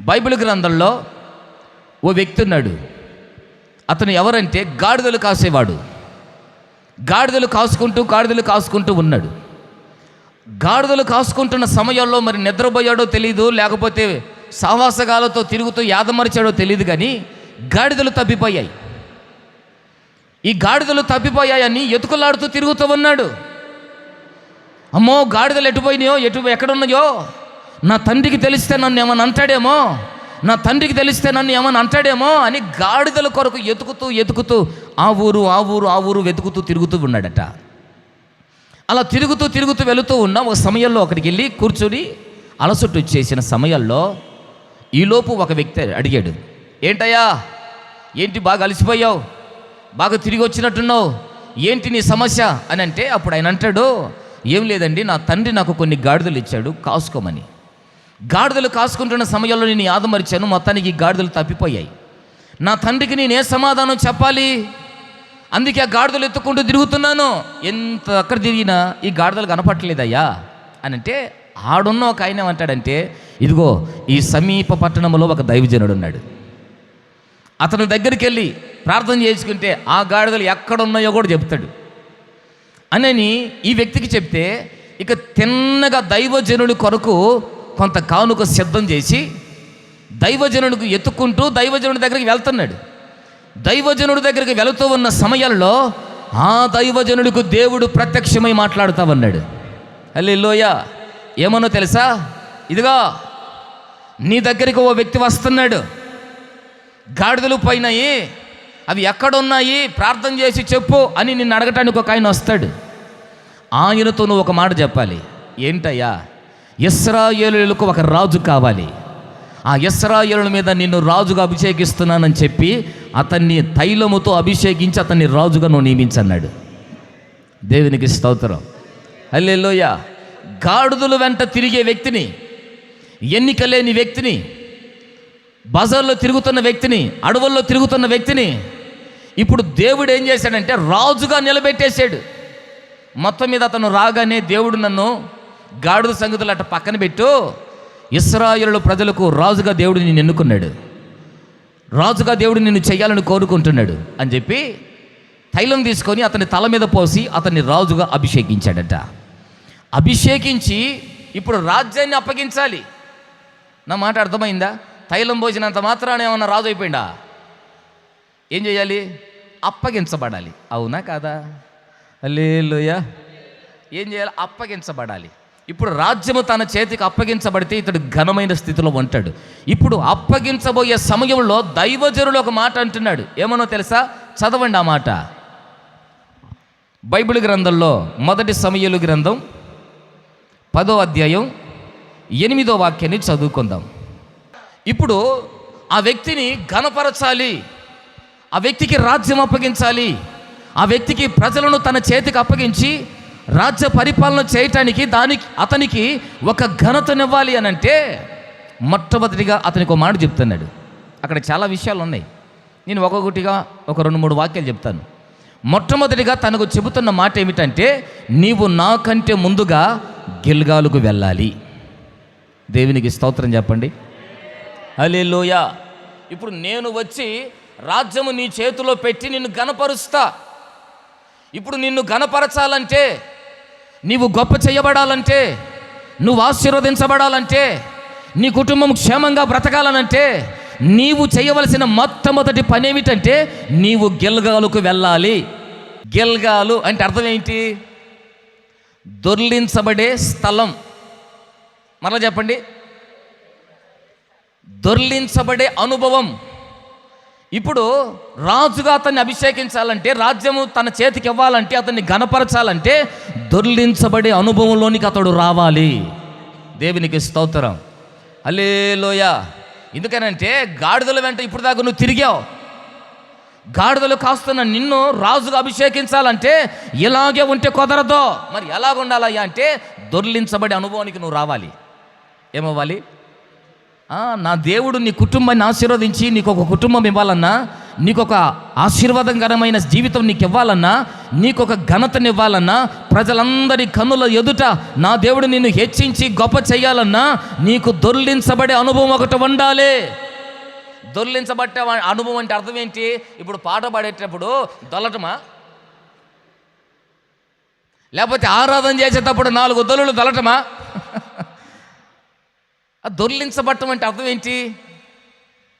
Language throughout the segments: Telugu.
బైబిల్ గ్రంథంలో ఓ వ్యక్తి ఉన్నాడు. అతను ఎవరంటే గాడిదలు కాసేవాడు. గాడిదలు కాసుకుంటూ ఉన్నాడు. గాడిదలు కాసుకుంటున్న సమయంలో మరి నిద్రపోయాడో తెలీదు, లేకపోతే సావాసగాలతో తిరుగుతూ యాదమరిచాడో తెలియదు, కానీ గాడిదలు తప్పిపోయాయి. ఈ గాడిదలు తప్పిపోయాయని ఎతుకులాడుతూ తిరుగుతూ ఉన్నాడు. అమ్మో, గాడిదలు ఎటుపోయినాయో, ఎక్కడున్నాయో, నా తండ్రికి తెలిస్తే నన్ను ఏమని అంటాడేమో అని గాడిదల కొరకు ఎతుకుతూ ఆ ఊరు వెతుకుతూ తిరుగుతూ ఉన్నాడట. అలా తిరుగుతూ వెళుతూ ఉన్న ఒక సమయంలో అక్కడికి వెళ్ళి కూర్చొని అలసట వచ్చేసిన సమయంలో ఈలోపు ఒక వ్యక్తి అడిగాడు, ఏంటయ్యా, ఏంటి బాగా అలసిపోయావు, బాగా తిరిగి వచ్చినట్టున్నావు, ఏంటి నీ సమస్య అని అంటే, అప్పుడు ఆయన అంటాడు, ఏం లేదండి, నా తండ్రి నాకు కొన్ని గాడిదలు ఇచ్చాడు కాసుకోమని. గాడిదలు కాసుకుంటున్న సమయంలో నేను యాదమరిచాను, మొత్తానికి గాడిదలు తప్పిపోయాయి. నా తండ్రికి నేనే సమాధానం చెప్పాలి, అందుకే ఆ గాడిదలు ఎత్తుకుంటూ తిరుగుతున్నాను. ఎంత అక్కడ తిరిగినా ఈ గాడిదలు కనపట్టలేదయ్యా అని అంటే, ఆడున్న ఒక ఆయన ఏమంటాడంటే, ఇదిగో ఈ సమీప పట్టణంలో ఒక దైవజనుడు ఉన్నాడు, అతని దగ్గరికి వెళ్ళి ప్రార్థన చేసుకుంటే ఆ గాడిదలు ఎక్కడున్నాయో కూడా చెప్తాడు అని ఈ వ్యక్తికి చెప్తే, ఇక తిన్నగా దైవజనుడి కొరకు కొంత కానుక సిద్ధం చేసి దైవజనుడికి ఎత్తుకుంటూ దైవజనుడి దగ్గరికి వెళ్తున్నాడు. దైవజనుడి దగ్గరికి వెళుతూ ఉన్న సమయంలో ఆ దైవజనుడికి దేవుడు ప్రత్యక్షమై మాట్లాడుతూ ఉన్నాడు. హల్లెలూయా. ఏమనో తెలుసా, ఇదిగో నీ దగ్గరికి ఓ వ్యక్తి వస్తున్నాడు, గాడిదలు పోయినాయి, అవి ఎక్కడున్నాయి ప్రార్థన చేసి చెప్పు అని నిన్ను అడగటానికి ఒక ఆయన వస్తాడు. ఆయనతో నువ్వు ఒక మాట చెప్పాలి. ఏంటయ్యా, ఇశ్రాయేలులకు ఒక రాజు కావాలి, ఆ ఇశ్రాయేలుల మీద నిన్ను రాజుగా అభిషేకిస్తున్నానని చెప్పి అతన్ని తైలముతో అభిషేకించి అతన్ని రాజుగా నువ్వు నియమించన్నాడు. దేవునికి స్తోత్రం. హల్లెలూయా. గాడిదల వెంట తిరిగే వ్యక్తిని, ఎన్నిక లేని వ్యక్తిని, బజార్లో తిరుగుతున్న వ్యక్తిని, అడవుల్లో తిరుగుతున్న వ్యక్తిని ఇప్పుడు దేవుడు ఏం చేశాడంటే రాజుగా నిలబెట్టేశాడు. మొత్తం మీద అతను రాగానే, దేవుడు నన్ను గాడిద సంగతులు అట్ట పక్కన పెట్టు, ఇశ్రాయేలు ప్రజలకు రాజుగా దేవుడు నిన్ను ఎన్నుకున్నాడు, రాజుగా దేవుడు నిన్ను చేయాలని కోరుకుంటున్నాడు అని చెప్పి తైలం తీసుకొని అతని తల మీద పోసి అతన్ని రాజుగా అభిషేకించాడట. అభిషేకించి ఇప్పుడు రాజ్యాన్ని అప్పగించాలి. నా మాట అర్థమైందా? తైలం పోసినంత మాత్రాన ఏమన్నా రాజు అయిపోయిందా? ఏం చేయాలి? అప్పగించబడాలి. అవునా కాదా? హల్లెలూయా. ఏం చేయాలి? అప్పగించబడాలి. ఇప్పుడు రాజ్యము తన చేతికి అప్పగించబడితే ఇతడు ఘనమైన స్థితిలో ఉంటాడు. ఇప్పుడు అప్పగించబోయే సమయంలో దైవజనుడు ఒక మాట అంటున్నాడు. ఏమనో తెలుసా? చదవండి ఆ మాట. బైబిల్ గ్రంథంలో మొదటి సమూయేలు గ్రంథం 10వ అధ్యాయం 8వ వాక్యాన్ని చదువుకుందాం. ఇప్పుడు ఆ వ్యక్తిని ఘనపరచాలి, ఆ వ్యక్తికి రాజ్యం అప్పగించాలి, ఆ వ్యక్తికి ప్రజలను తన చేతికి అప్పగించి రాజ్య పరిపాలన చేయటానికి అతనికి ఒక ఘనతనివ్వాలి అని అంటే, మొట్టమొదటిగా అతనికి ఒక మాట చెప్తున్నాడు. అక్కడ చాలా విషయాలు ఉన్నాయి, నేను ఒక్కొక్కటిగా ఒక 2-3 వాక్యాలు చెప్తాను. మొట్టమొదటిగా తనకు చెబుతున్న మాట ఏమిటంటే, నీవు నాకంటే ముందుగా గిల్గాలుకు వెళ్ళాలి. దేవునికి స్తోత్రం చెప్పండి. హల్లెలూయా. ఇప్పుడు నేను వచ్చి రాజ్యము నీ చేతిలో పెట్టి నిన్ను ఘనపరుస్తా. ఇప్పుడు నిన్ను ఘనపరచాలంటే, నీవు గొప్ప చేయబడాలంటే, నువ్వు ఆశీర్వదించబడాలంటే, నీ కుటుంబం క్షేమంగా బ్రతకాలనంటే నీవు చేయవలసిన మొట్టమొదటి పని ఏమిటంటే, నీవు గిల్గాలుకు వెళ్ళాలి. గిల్గాలు అంటే అర్థం ఏంటి? దొర్లించబడే స్థలం. మరలా చెప్పండి. దొర్లించబడే అనుభవం. ఇప్పుడు రాజుగా అతన్ని అభిషేకించాలంటే, రాజ్యము తన చేతికి ఇవ్వాలంటే, అతన్ని ఘనపరచాలంటే దొర్లించబడే అనుభవంలోనికి అతడు రావాలి. దేవునికి స్తోత్రం. హల్లెలూయా. ఎందుకనంటే గాడిదల వెంట ఇప్పుడు దాకా నువ్వు తిరిగావు, గాడిదలు కాస్తున్న నిన్ను రాజుగా అభిషేకించాలంటే ఇలాగే ఉంటే కుదరదు. మరి ఎలాగ ఉండాలయ్యా అంటే, దొర్లించబడే అనుభవానికి నువ్వు రావాలి. ఏమవ్వాలి? నా దేవుడు నీ కుటుంబాన్ని ఆశీర్వదించి నీకు ఒక కుటుంబం ఇవ్వాలన్నా నీకొక ఆశీర్వాదకరమైన జీవితం నీకు ఇవ్వాలన్నా, నీకొక ఘనతనివ్వాలన్నా, ప్రజలందరి కన్నుల ఎదుట నా దేవుడు నిన్ను హెచ్చించి గొప్ప చేయాలన్నా నీకు దొర్లించబడే అనుభవం ఒకటి ఉండాలి. దొర్లించబట్టే అనుభవం అంటే అర్థం ఏంటి? ఇప్పుడు పాట పాడేటప్పుడు దొల్లటమా, లేకపోతే ఆరాధన చేసేటప్పుడు 4 దొల్లులు దొల్లటమా? దొర్లించబట్టం అంటే అర్థం ఏంటి?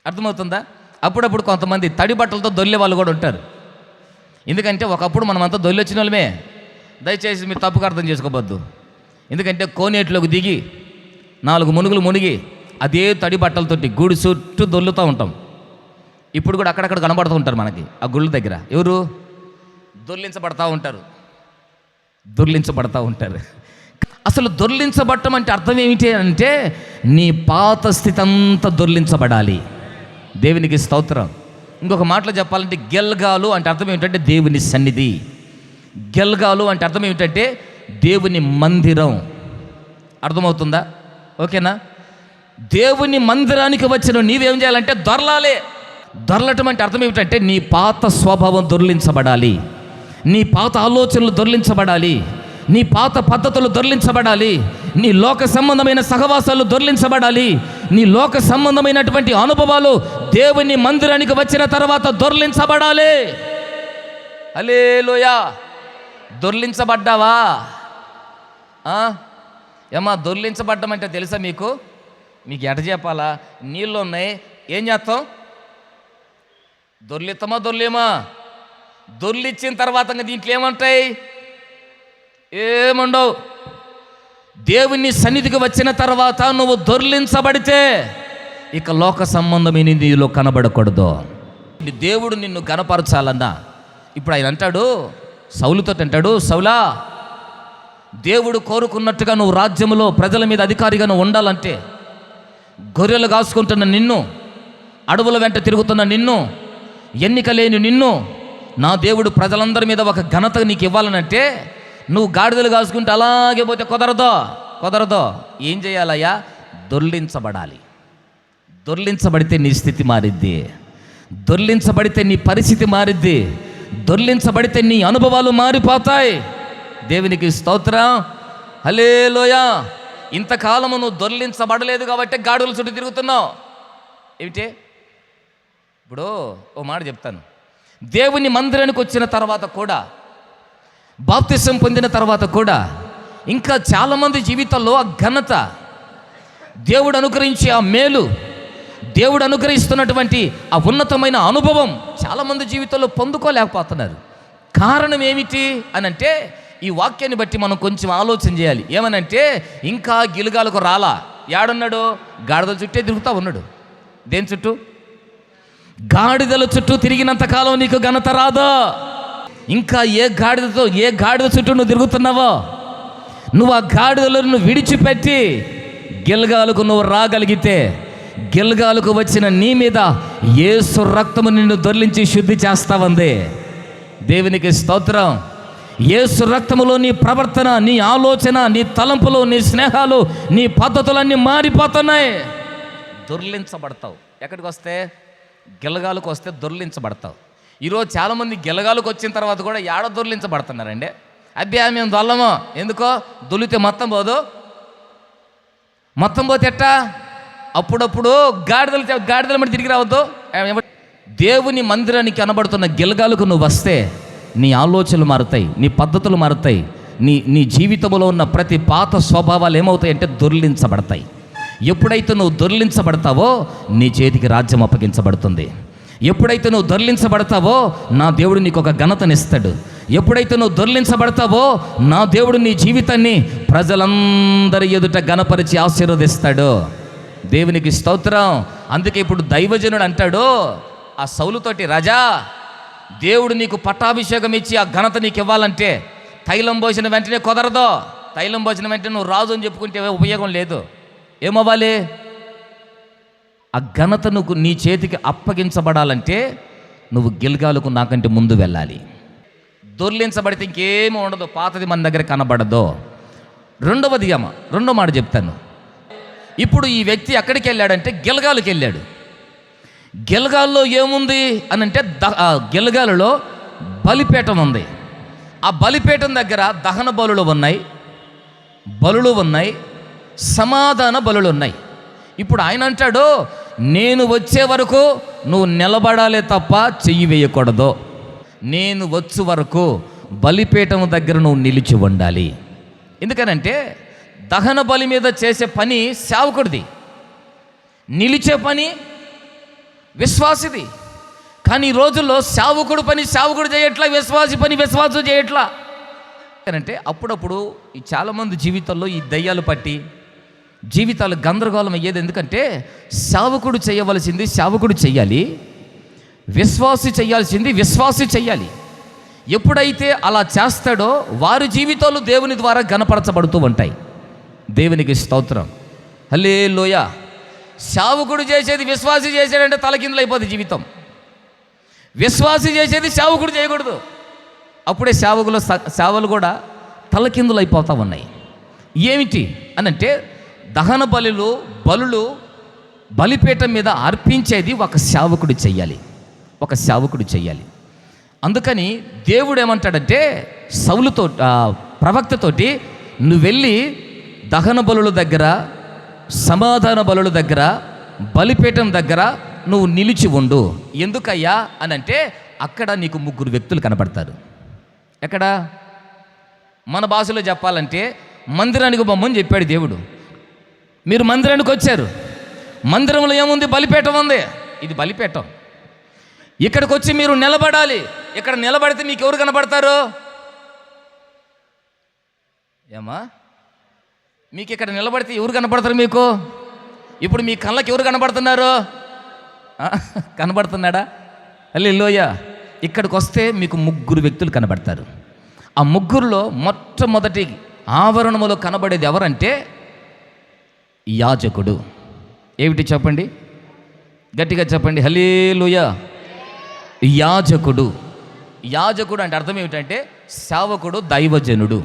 అర్థమవుతుందా? అప్పుడప్పుడు కొంతమంది తడి బట్టలతో దొల్లే వాళ్ళు కూడా ఉంటారు. ఎందుకంటే ఒకప్పుడు మనమంతా దొల్లి వచ్చిన వాళ్ళమే. దయచేసి మీరు తప్పుగా అర్థం చేసుకోవద్దు. ఎందుకంటే కోనేటిలోకి దిగి 4 మునుగులు మునిగి అదే తడి బట్టలతోటి గుడి చుట్టూ దొల్లుతూ ఉంటాం. ఇప్పుడు కూడా అక్కడక్కడ కనబడుతూ ఉంటారు మనకి ఆ గుళ్ళ దగ్గర. ఎవరు? దొర్లించబడతా ఉంటారు. అసలు దొర్లించబడటం అంటే అర్థం ఏమిటి అంటే, నీ పాత స్థితి అంతా దొర్లించబడాలి. దేవునికి స్తోత్రం. ఇంకొక మాటలో చెప్పాలంటే గెల్గాలు అంటే అర్థం ఏమిటంటే దేవుని సన్నిధి. గెల్గాలు అంటే అర్థం ఏమిటంటే దేవుని మందిరం. అర్థమవుతుందా? ఓకేనా? దేవుని మందిరానికి వచ్చిన నీవేం చేయాలంటే దొర్లాలి. దొర్లటం అంటే అర్థం ఏమిటంటే నీ పాత స్వభావం దొర్లించబడాలి, నీ పాత ఆలోచనలు దొర్లించబడాలి, నీ పాత పద్ధతులు దొర్లించబడాలి, నీ లోక సంబంధమైన సహవాసాలు దొర్లించబడాలి, నీ లోక సంబంధమైనటువంటి అనుభవాలు దేవుని మందిరానికి వచ్చిన తర్వాత దొర్లించబడాలి. హల్లెలూయా. దొర్లించబడ్డావా? ఏమా దొర్లించబడ్డం అంటే తెలుసా మీకు? మీకు ఎట చెప్పాలా? నీళ్ళు ఉన్నాయి, ఏం చేస్తాం? దొర్లిస్తామా దొర్లేమా? దొర్లిచ్చిన తర్వాత దీంట్లో ఏమంటాయి? ఏముండవు. దేవుని సన్నిధికి వచ్చిన తర్వాత నువ్వు దొర్లించబడితే ఇక లోక సంబంధమైన నీలో కనబడకూడదు. దేవుడు నిన్ను కనపరచాలన్నా ఇప్పుడు ఆయన అంటాడు, సౌలుతో అంటాడు, సౌలా, దేవుడు కోరుకున్నట్టుగా నువ్వు రాజ్యంలో ప్రజల మీద అధికారిగా నువ్వు ఉండాలంటే, గొర్రెలు కాసుకుంటున్న నిన్ను, అడవుల వెంట తిరుగుతున్న నిన్ను, ఎన్నిక లేని నిన్ను నా దేవుడు ప్రజలందరి మీద ఒక ఘనత నీకు ఇవ్వాలనంటే నువ్వు గాడిదలు కాసుకుంటే అలాగే పోతే కుదరదో. ఏం చేయాలయ్యా? దొర్లించబడాలి. దొర్లించబడితే నీ స్థితి మారిద్ది, దొర్లించబడితే నీ పరిస్థితి మారిద్ది, దొర్లించబడితే నీ అనుభవాలు మారిపోతాయి. దేవునికి స్తోత్రం. హల్లెలూయా. ఇంతకాలము నువ్వు దొర్లించబడలేదు కాబట్టి గాడుల చుట్టూ తిరుగుతున్నావు. ఏమిటి? ఇప్పుడు ఓ మాట చెప్తాను. దేవుని మందిరానికి వచ్చిన తర్వాత కూడా, బాప్తిసం పొందిన తర్వాత కూడా ఇంకా చాలామంది జీవితాల్లో ఆ ఘనత, దేవుడు అనుగ్రహించే ఆ మేలు, దేవుడు అనుగ్రహిస్తున్నటువంటి ఆ ఉన్నతమైన అనుభవం చాలామంది జీవితంలో పొందుకోలేకపోతున్నారు. కారణం ఏమిటి అని అంటే, ఈ వాక్యాన్ని బట్టి మనం కొంచెం ఆలోచన చేయాలి. ఏమనంటే, ఇంకా గిలుగాలకు రాలా. యాడున్నాడు? గాడిదల చుట్టే తిరుగుతూ ఉన్నాడు. దేని చుట్టూ? గాడిదల చుట్టూ తిరిగినంతకాలం నీకు ఘనత రాదు. ఇంకా ఏ గాడిద చుట్టూ నువ్వు తిరుగుతున్నావో, నువ్వు ఆ గాడిదలను విడిచిపెట్టి గిల్గాలకు నువ్వు రాగలిగితే, గిల్గాలకు వచ్చిన నీ మీద యేసు రక్తము నిన్ను దొర్లించి శుద్ధి చేస్తావంది. దేవునికి స్తోత్రం. యేసు రక్తములో నీ ప్రవర్తన, నీ ఆలోచన, నీ తలంపులు, నీ స్నేహాలు, నీ పద్ధతులన్నీ మారిపోతున్నాయి. దొర్లించబడతావు. ఎక్కడికి వస్తే? గిలగాలకు వస్తే దొర్లించబడతావు. ఈరోజు చాలామంది గిలగాలకు వచ్చిన తర్వాత కూడా ఏడ దొర్లించబడుతున్నారండి. అబ్బే మేము దొల్లము. ఎందుకో? దొల్లితే మొత్తం పోదు. మొత్తం పోతే ఎట్టా? అప్పుడప్పుడు గాడిదల మీద తిరిగి రావద్దు. దేవుని మందిరానికి కనబడుతున్న గిలగాలకు నువ్వు వస్తే నీ ఆలోచనలు మారుతాయి, నీ పద్ధతులు మారుతాయి, నీ జీవితంలో ఉన్న ప్రతి పాత స్వభావాలు ఏమవుతాయి అంటే దొర్లించబడతాయి. ఎప్పుడైతే నువ్వు దొర్లించబడతావో నీ చేతికి రాజ్యం అప్పగించబడుతుంది. ఎప్పుడైతే నువ్వు దొర్లించబడతావో నా దేవుడు నీకు ఒక ఘనతనిస్తాడు. ఎప్పుడైతే నువ్వు దొర్లించబడతావో నా దేవుడు నీ జీవితాన్ని ప్రజలందరి ఎదుట ఘనపరిచి ఆశీర్వదిస్తాడు. దేవునికి స్తోత్రం. అందుకే ఇప్పుడు దైవజనుడు అంటాడు ఆ సౌలుతోటి, రాజా, దేవుడు నీకు పట్టాభిషేకం ఇచ్చి ఆ ఘనత నీకు ఇవ్వాలంటే తైలం పోసిన వెంటనే కుదరదు. తైలం పోసిన వెంటనే నువ్వు రాజు అని చెప్పుకుంటే ఉపయోగం లేదు. ఏమవ్వాలి? ఆ ఘనత నువ్వు నీ చేతికి అప్పగించబడాలంటే నువ్వు గిల్గాలకు నాకంటే ముందు వెళ్ళాలి. దొర్లించబడితే ఇంకేమీ ఉండదు, పాతది మన దగ్గర కనబడదు. రెండో మాట చెప్తాను. ఇప్పుడు ఈ వ్యక్తి ఎక్కడికి వెళ్ళాడంటే గిల్గాలకు వెళ్ళాడు. గిల్గాల్లో ఏముంది అని అంటే గిల్గాలులో బలిపీఠం ఉంది. ఆ బలిపీఠం దగ్గర దహన బలులు ఉన్నాయి, సమాధాన బలులు ఉన్నాయి. ఇప్పుడు ఆయన అంటాడు, నేను వచ్చే వరకు నువ్వు నిలబడాలే తప్ప చెయ్యి వేయకూడదు. నేను వచ్చే వరకు బలిపీఠం దగ్గర నువ్వు నిలిచి ఉండాలి. ఎందుకనంటే దహన బలి మీద చేసే పని సేవకుడిది, నిలిచే పని విశ్వాసిది. కానీ ఈ రోజుల్లో సేవకుడు పని సేవకుడు చేయట్లా, విశ్వాసి పని విశ్వాసం చేయట్లా. అంటే అప్పుడప్పుడు ఈ చాలామంది జీవితాల్లో ఈ దయ్యాలు పట్టి జీవితాలు గందరగోళం అయ్యేది. ఎందుకంటే సేవకుడు చేయవలసింది సేవకుడు చెయ్యాలి, విశ్వాసి చేయాల్సింది విశ్వాసి చెయ్యాలి. ఎప్పుడైతే అలా చేస్తాడో వారి జీవితాలు దేవుని ద్వారా గణపరచబడుతూ ఉంటాయి. దేవునికి స్తోత్రం, హల్లెలూయా. సేవకుడు చేసేది విశ్వాసి చేసాడంటే తలకిందులు అయిపోతుంది జీవితం. విశ్వాసి చేసేది సేవకుడు చేయకూడదు, అప్పుడే సేవలు కూడా తలకిందులు అయిపోతూ ఉన్నాయి. ఏమిటి అనంటే దహన బలులు బలిపీఠం మీద అర్పించేది ఒక సేవకుడు చెయ్యాలి. అందుకని దేవుడు ఏమంటాడంటే సౌలుతో ప్రవక్తతోటి, నువ్వు వెళ్ళి దహన బలుల దగ్గర, సమాధాన బలుల దగ్గర, బలిపీఠం దగ్గర నువ్వు నిలిచి ఉండు. ఎందుకయ్యా అనంటే అక్కడ నీకు 3 వ్యక్తులు కనపడతారు. ఎక్కడ? మన భాషలో చెప్పాలంటే మందిరానికి బొమ్మని చెప్పాడు దేవుడు. మీరు మందిరానికి వచ్చారు, మందిరంలో ఏముంది? బలిపీఠం ఉంది. ఇది బలిపీఠం. ఇక్కడికి వచ్చి మీరు నిలబడాలి. ఇక్కడ నిలబడితే మీకు ఎవరు కనబడతారు? ఏమా, మీకు ఇక్కడ నిలబడితే ఎవరు కనబడతారు? మీకు ఇప్పుడు మీ కళ్ళకి ఎవరు కనబడుతున్నారు? కనబడుతున్నాడా? హల్లెలూయా. ఇక్కడికి వస్తే మీకు 3 వ్యక్తులు కనబడతారు. ఆ 3లో మొట్టమొదటి ఆవరణములో కనబడేది ఎవరంటే యాజకుడు. ఏమిటి చెప్పండి, గట్టిగా చెప్పండి, హల్లెలూయా. యాజకుడు అంటే అర్థం ఏమిటంటే సేవకుడు, దైవజనుడు.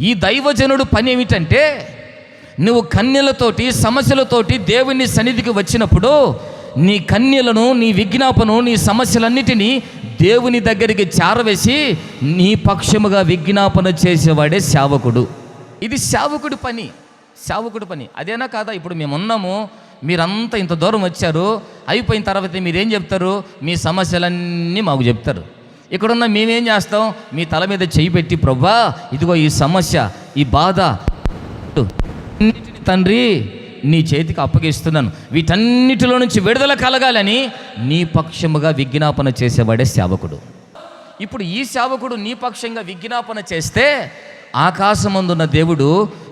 ఈ దైవజనుడు పని ఏమిటంటే నువ్వు కన్యలతోటి సమస్యలతోటి దేవుని సన్నిధికి వచ్చినప్పుడు నీ కన్యలను, నీ విజ్ఞాపను, నీ సమస్యలన్నిటినీ దేవుని దగ్గరికి చేరవేసి నీ పక్షముగా విజ్ఞాపన చేసేవాడే సేవకుడు. ఇది సేవకుడి పని. అదేనా కాదా? ఇప్పుడు మేము ఉన్నాము, మీరంతా ఇంత దూరం వచ్చారు, అయిపోయిన తర్వాత మీరేం చెప్తారు? మీ సమస్యలన్నీ మాకు చెప్తారు. ఇక్కడున్న మేమేం చేస్తాం? మీ తల మీద చేయి పెట్టి, ప్రభువా ఇదిగో ఈ సమస్య, ఈ బాధ తండ్రి నీ చేతికి అప్పగిస్తున్నాను, వీటన్నిటిలో నుంచి విడుదల కలగాలని నీ పక్షముగా విజ్ఞాపన చేసేవాడే సేవకుడు. ఇప్పుడు ఈ సేవకుడు నీ పక్షంగా విజ్ఞాపన చేస్తే ఆకాశమందున్న దేవుడు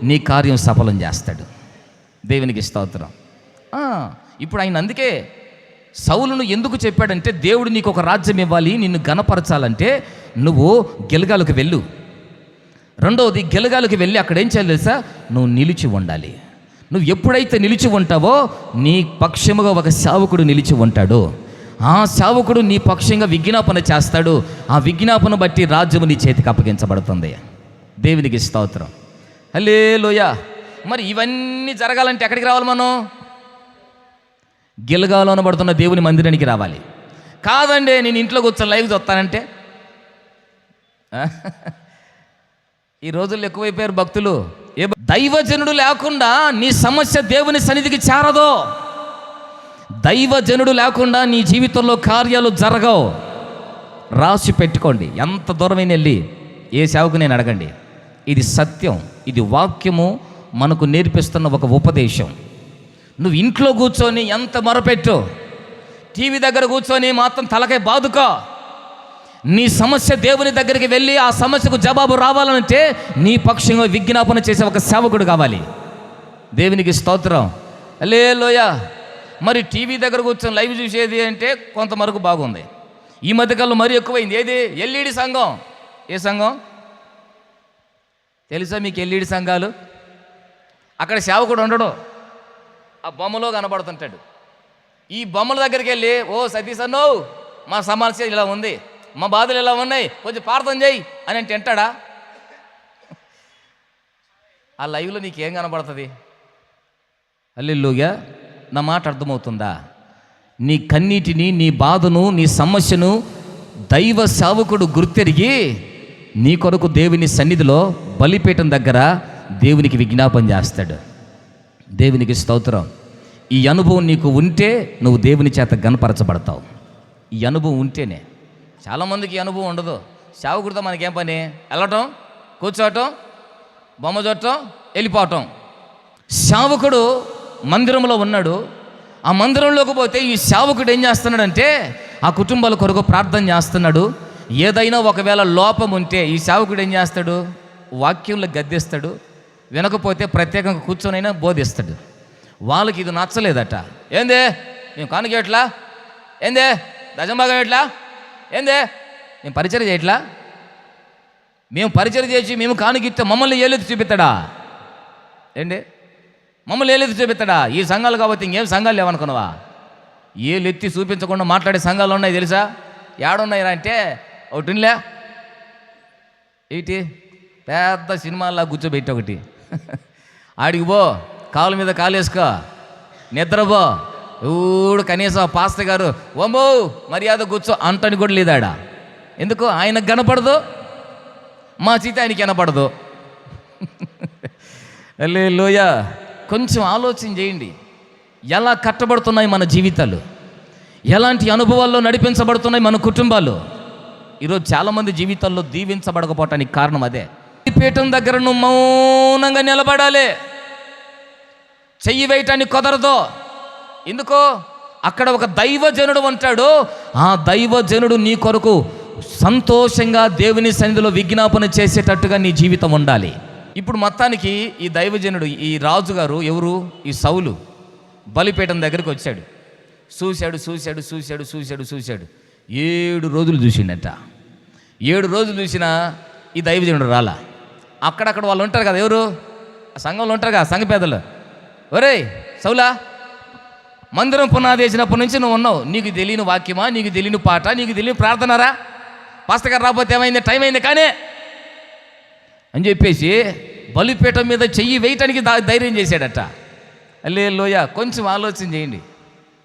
నీ కార్యం సఫలం చేస్తాడు. దేవునికి స్తోత్రం. ఇప్పుడు ఆయన అందుకే సౌలును ఎందుకు చెప్పాడంటే, దేవుడు నీకు ఒక రాజ్యం ఇవ్వాలి, నిన్ను గణపరచాలంటే నువ్వు గిల్గాలుకు వెళ్ళు. రెండవది, గిల్గాలుకి వెళ్ళి అక్కడ ఏం చేయాలి తెలుసా? నువ్వు నిలిచి ఉండాలి. నువ్వు ఎప్పుడైతే నిలిచి ఉంటావో నీ పక్షముగా ఒక సేవకుడు నిలిచి ఉంటాడు. ఆ సేవకుడు నీ పక్షంగా విజ్ఞాపన చేస్తాడు. ఆ విజ్ఞాపన బట్టి రాజ్యము నీ చేతికి అప్పగించబడుతుంది. దేవునికి స్తోత్రం, హల్లెలూయా. మరి ఇవన్నీ జరగాలంటే ఎక్కడికి రావాలి? మనం గిల్గాలో అనబడుతున్న దేవుని మందిరానికి రావాలి. కాదండి నేను ఇంట్లో కూర్చొని లైవ్ చూస్తానంటే, ఈ రోజుల్లో ఎక్కువైపోయారు భక్తులు. దైవజనుడు లేకుండా నీ సమస్య దేవుని సన్నిధికి చేరదు. దైవజనుడు లేకుండా నీ జీవితంలో కార్యాలు జరగవు. రాసి పెట్టుకోండి. ఎంత దూరమైన వెళ్ళి ఏ సేవకు నేను అడగండి. ఇది సత్యం, ఇది వాక్యము మనకు నేర్పిస్తున్న ఒక ఉపదేశం. నువ్వు ఇంట్లో కూర్చొని ఎంత మొరపెట్టు, టీవీ దగ్గర కూర్చొని మాత్రం తలకాయ బాదుకో. నీ సమస్య దేవుని దగ్గరికి వెళ్ళి ఆ సమస్యకు జవాబు రావాలంటే నీ పక్షంగా విజ్ఞాపన చేసే ఒక సేవకుడు కావాలి. దేవునికి స్తోత్రం, హల్లెలూయా. మరి టీవీ దగ్గర కూర్చొని లైవ్ చూసేది అంటే కొంతవరకు బాగుంది. ఈ మధ్యకాలంలో మరీ ఎక్కువైంది. ఏది? ఎల్ఈడి సంఘం. ఏ సంఘం తెలుసా మీకు? ఎల్ఈడి సంఘాలు. అక్కడ సేవకుడు ఉండడు, ఆ బొమ్మలో కనబడుతుంటాడు. ఈ బొమ్మల దగ్గరికి వెళ్ళి, ఓ సతీష్ అన్నో మా సమస్య ఇలా ఉంది, మా బాధలు ఇలా ఉన్నాయి, కొంచెం ప్రార్థన చేయి అని అంటే వింటాడా? ఆ లైవ్లో నీకేం కనబడుతుంది? హల్లెలూయా. నా మాట అర్థమవుతుందా? నీ కన్నీటిని, నీ బాధను, నీ సమస్యను దైవ సేవకుడు గుర్తెరిగి నీ కొరకు దేవుని సన్నిధిలో బలిపీఠం దగ్గర దేవునికి విజ్ఞాపన చేస్తాడు. దేవునికి స్తోత్రం. ఈ అనుభవం నీకు ఉంటే నువ్వు దేవుని చేత గణపరచబడతావు. ఈ అనుభవం ఉంటేనే. చాలామందికి ఈ అనుభవం ఉండదు. సేవకుడితో మనకేం పని? వెళ్ళటం, కూర్చోవటం, బొమ్మ చూడటం, వెళ్ళిపోవటం. సేవకుడు మందిరంలో ఉన్నాడు. ఆ మందిరంలోకి పోతే ఈ సేవకుడు ఏం చేస్తున్నాడంటే ఆ కుటుంబాల కొరకు ప్రార్థన చేస్తున్నాడు. ఏదైనా ఒకవేళ లోపం ఉంటే ఈ సేవకుడు ఏం చేస్తాడు? వాక్యంలో గద్దిస్తాడు. వినకపోతే ప్రత్యేకంగా కూర్చొనైనా బోధిస్తాడు. వాళ్ళకి ఇది నచ్చలేదట. ఏందే మేము కానుక ఎట్లా? ఏందే దజంబాగం ఎట్లా? ఏందే మేము పరిచయం చేయట్లా? మేము పరిచయం చేసి మేము కానుకిస్తే మమ్మల్ని ఏలెత్తి చూపిస్తాడా? ఏంటి మమ్మల్ని ఏలెత్తి చూపిస్తాడా? ఈ సంఘాలు కాబట్టి ఇంకేం సంఘాలు లేవనుకున్నావా? ఏలెత్తి చూపించకుండా మాట్లాడే సంఘాలు ఉన్నాయి తెలుసా? ఏడున్నాయిరా అంటే ఒకటిలే ఏంటి పెద్ద సినిమాల్లో కూర్చోబెట్టి ఒకటి ఆడికి పో, కాలు మీద కాలేసుకో, నిద్రపో. ఊడు కనీసం పాస్టర్ గారు ఓమో మర్యాద కూర్చో అంటని కూడా లేదాడా. ఎందుకు? ఆయనకు కనపడదు, మా చీత ఆయనకి కనపడదు. హల్లెలూయ. కొంచెం ఆలోచన చేయండి. ఎలా కట్టబడుతున్నాయి మన జీవితాలు, ఎలాంటి అనుభవాల్లో నడిపించబడుతున్నాయి మన కుటుంబాలు. ఈరోజు చాలామంది జీవితాల్లో దీవించబడకపోవటానికి కారణం అదే. పీఠం దగ్గర నువ్వు మౌనంగా నిలబడాలి. చెయ్యి వేయటానికి కుదరదు. ఎందుకో? అక్కడ ఒక దైవజనుడు ఉంటాడు. ఆ దైవజనుడు నీ కొరకు సంతోషంగా దేవుని సన్నిధిలో విజ్ఞాపన చేసేటట్టుగా నీ జీవితం ఉండాలి. ఇప్పుడు మొత్తానికి ఈ దైవజనుడు, ఈ రాజుగారు ఎవరు? ఈ సౌలు బలిపీఠం దగ్గరికి వచ్చాడు. చూశాడు 7 రోజులు చూసిండట. 7 రోజులు చూసినా ఈ దైవజనుడు రాలా. అక్కడక్కడ వాళ్ళు ఉంటారు కదా, ఎవరు? ఆ సంఘంలో ఉంటారు కదా సంఘ పేదలు. ఒరేయ్ సౌలా, మందిరం పునాది వేసినప్పటి నుంచి నువ్వు ఉన్నావు. నీకు తెలియని వాక్యమా? నీకు తెలియని పాట? నీకు తెలియని ప్రార్థనరా? పాస్టర్ గారు రాకపోతే ఏమైంది? టైం అయింది కానీ అని చెప్పేసి బలిపీఠం మీద చెయ్యి వేయటానికి ధైర్యం చేశాడట. హల్లెలూయా. కొంచెం ఆలోచన చేయండి.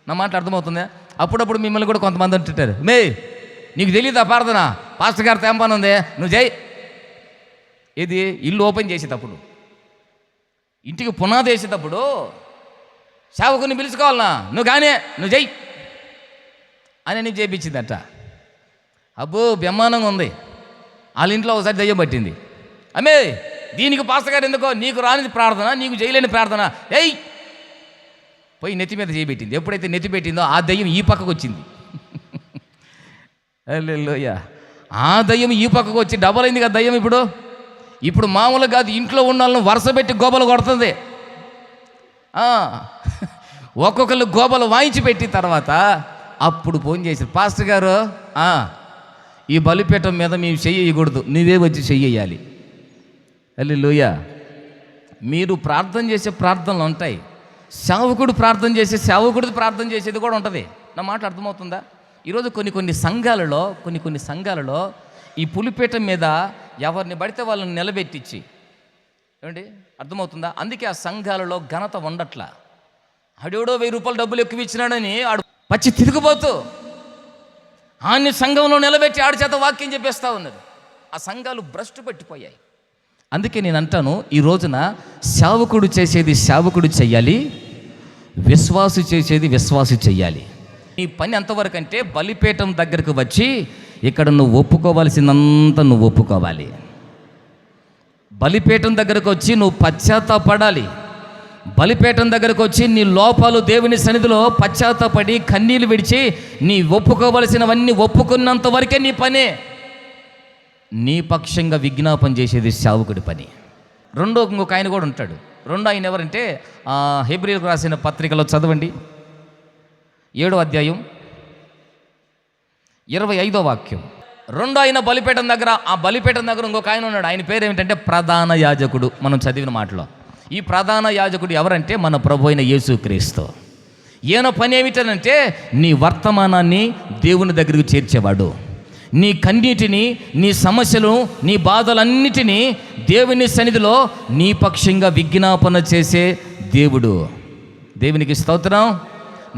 నా మాట అర్థమవుతుందా? అప్పుడప్పుడు మిమ్మల్ని కూడా కొంతమంది అంటుంటారు, మే నీకు తెలియదా ప్రార్థన? పాస్టర్ గారితో ఏం పని ఉంది, నువ్వు చేయి. ఇది ఇల్లు ఓపెన్ చేసేటప్పుడు, ఇంటికి పునాది వేసేటప్పుడు సేవకుని పిలుచుకోవాలన్నా, నువ్వు కానీ నువ్వు చెయ్యి అని నీకు చేయించిందట. అబ్బో బ్రహ్మాండంగా ఉంది. వాళ్ళ ఇంట్లో ఒకసారి దయ్యం పట్టింది. అమ్మే దీనికి పాస్టర్ గారు ఎందుకో, నీకు రానిది ప్రార్థన, నీకు చేయలేని ప్రార్థన, ఏయ్ పోయి నెత్తి మీద చేయబెట్టింది. ఎప్పుడైతే నెత్తి పెట్టిందో ఆ దయ్యం ఈ పక్కకు వచ్చింది. హల్లెలూయా. ఆ దయ్యం ఈ పక్కకు వచ్చి డబల్ అయింది కదా దయ్యం. ఇప్పుడు మామూలుగా కాదు, ఇంట్లో ఉన్న వాళ్ళని వరుస పెట్టి గోబలు కొడుతుంది. ఒక్కొక్కళ్ళు గోబలు వాయించి పెట్టిన తర్వాత అప్పుడు ఫోన్ చేశారు, పాస్టర్ గారు ఈ బలిపీఠం మీద మేము చెయ్యకూడదు, నువ్వే వచ్చి చెయ్యాలి. హల్లెలూయా. మీరు ప్రార్థన చేసే ప్రార్థనలు ఉంటాయి, సేవకుడు ప్రార్థన చేసే సేవకుడిది ప్రార్థన చేసేది కూడా ఉంటుంది. నా మాట అర్థమవుతుందా? ఈరోజు కొన్ని సంఘాలలో ఈ పులిపీఠం మీద ఎవరిని పడితే వాళ్ళని నిలబెట్టించి, ఏమండి అర్థమవుతుందా? అందుకే ఆ సంఘాలలో ఘనత ఉండట్లా. ఆడెవడో 1000 రూపాయలు డబ్బులు ఎక్కువ ఇచ్చినాడని ఆడు పచ్చి తిరిగిపోతూ ఆన్ని సంఘంలో నిలబెట్టి ఆడి చేత వాక్యం చెప్పేస్తూ ఉన్నది. ఆ సంఘాలు భ్రష్టు పట్టిపోయాయి. అందుకే నేను అంటాను, ఈ రోజున సేవకుడు చేసేది సేవకుడు చెయ్యాలి, విశ్వాసు చేసేది విశ్వాసు చెయ్యాలి. నీ పని ఎంతవరకు అంటే బలిపీఠం దగ్గరకు వచ్చి ఇక్కడ నువ్వు ఒప్పుకోవాల్సిందంతా నువ్వు ఒప్పుకోవాలి. బలిపీఠం దగ్గరకు వచ్చి నువ్వు పశ్చాత్తాపడాలి. బలిపీఠం దగ్గరకు వచ్చి నీ లోపాలు దేవుని సన్నిధిలో పశ్చాత్తాపడి కన్నీళ్ళు విడిచి నీ ఒప్పుకోవలసినవన్నీ ఒప్పుకున్నంత వరకే నీ పనే. నీ పక్షంగా విజ్ఞాపన చేసేది సేవకుడి పని. ఇంకొక ఆయన కూడా ఉంటాడు. ఆయన ఎవరంటే హెబ్రీయులకు రాసిన పత్రికలో చదవండి, 7వ అధ్యాయం 25వ వాక్యం. ఆయన బలిపీఠం దగ్గర, ఆ బలిపీఠం దగ్గర ఇంకొక ఆయన ఉన్నాడు. ఆయన పేరు ఏమిటంటే ప్రధాన యాజకుడు. మనం చదివిన మాటలో ఈ ప్రధాన యాజకుడు ఎవరంటే మన ప్రభు అయిన యేసుక్రీస్తు. ఈయన పని ఏమిటనంటే నీ వర్తమానాన్ని దేవుని దగ్గరకు చేర్చేవాడు. నీ కన్నీటిని, నీ సమస్యలు, నీ బాధలన్నిటినీ దేవుని సన్నిధిలో నీ పక్షంగా విజ్ఞాపన చేసే దేవుడు. దేవునికి స్తోత్రం.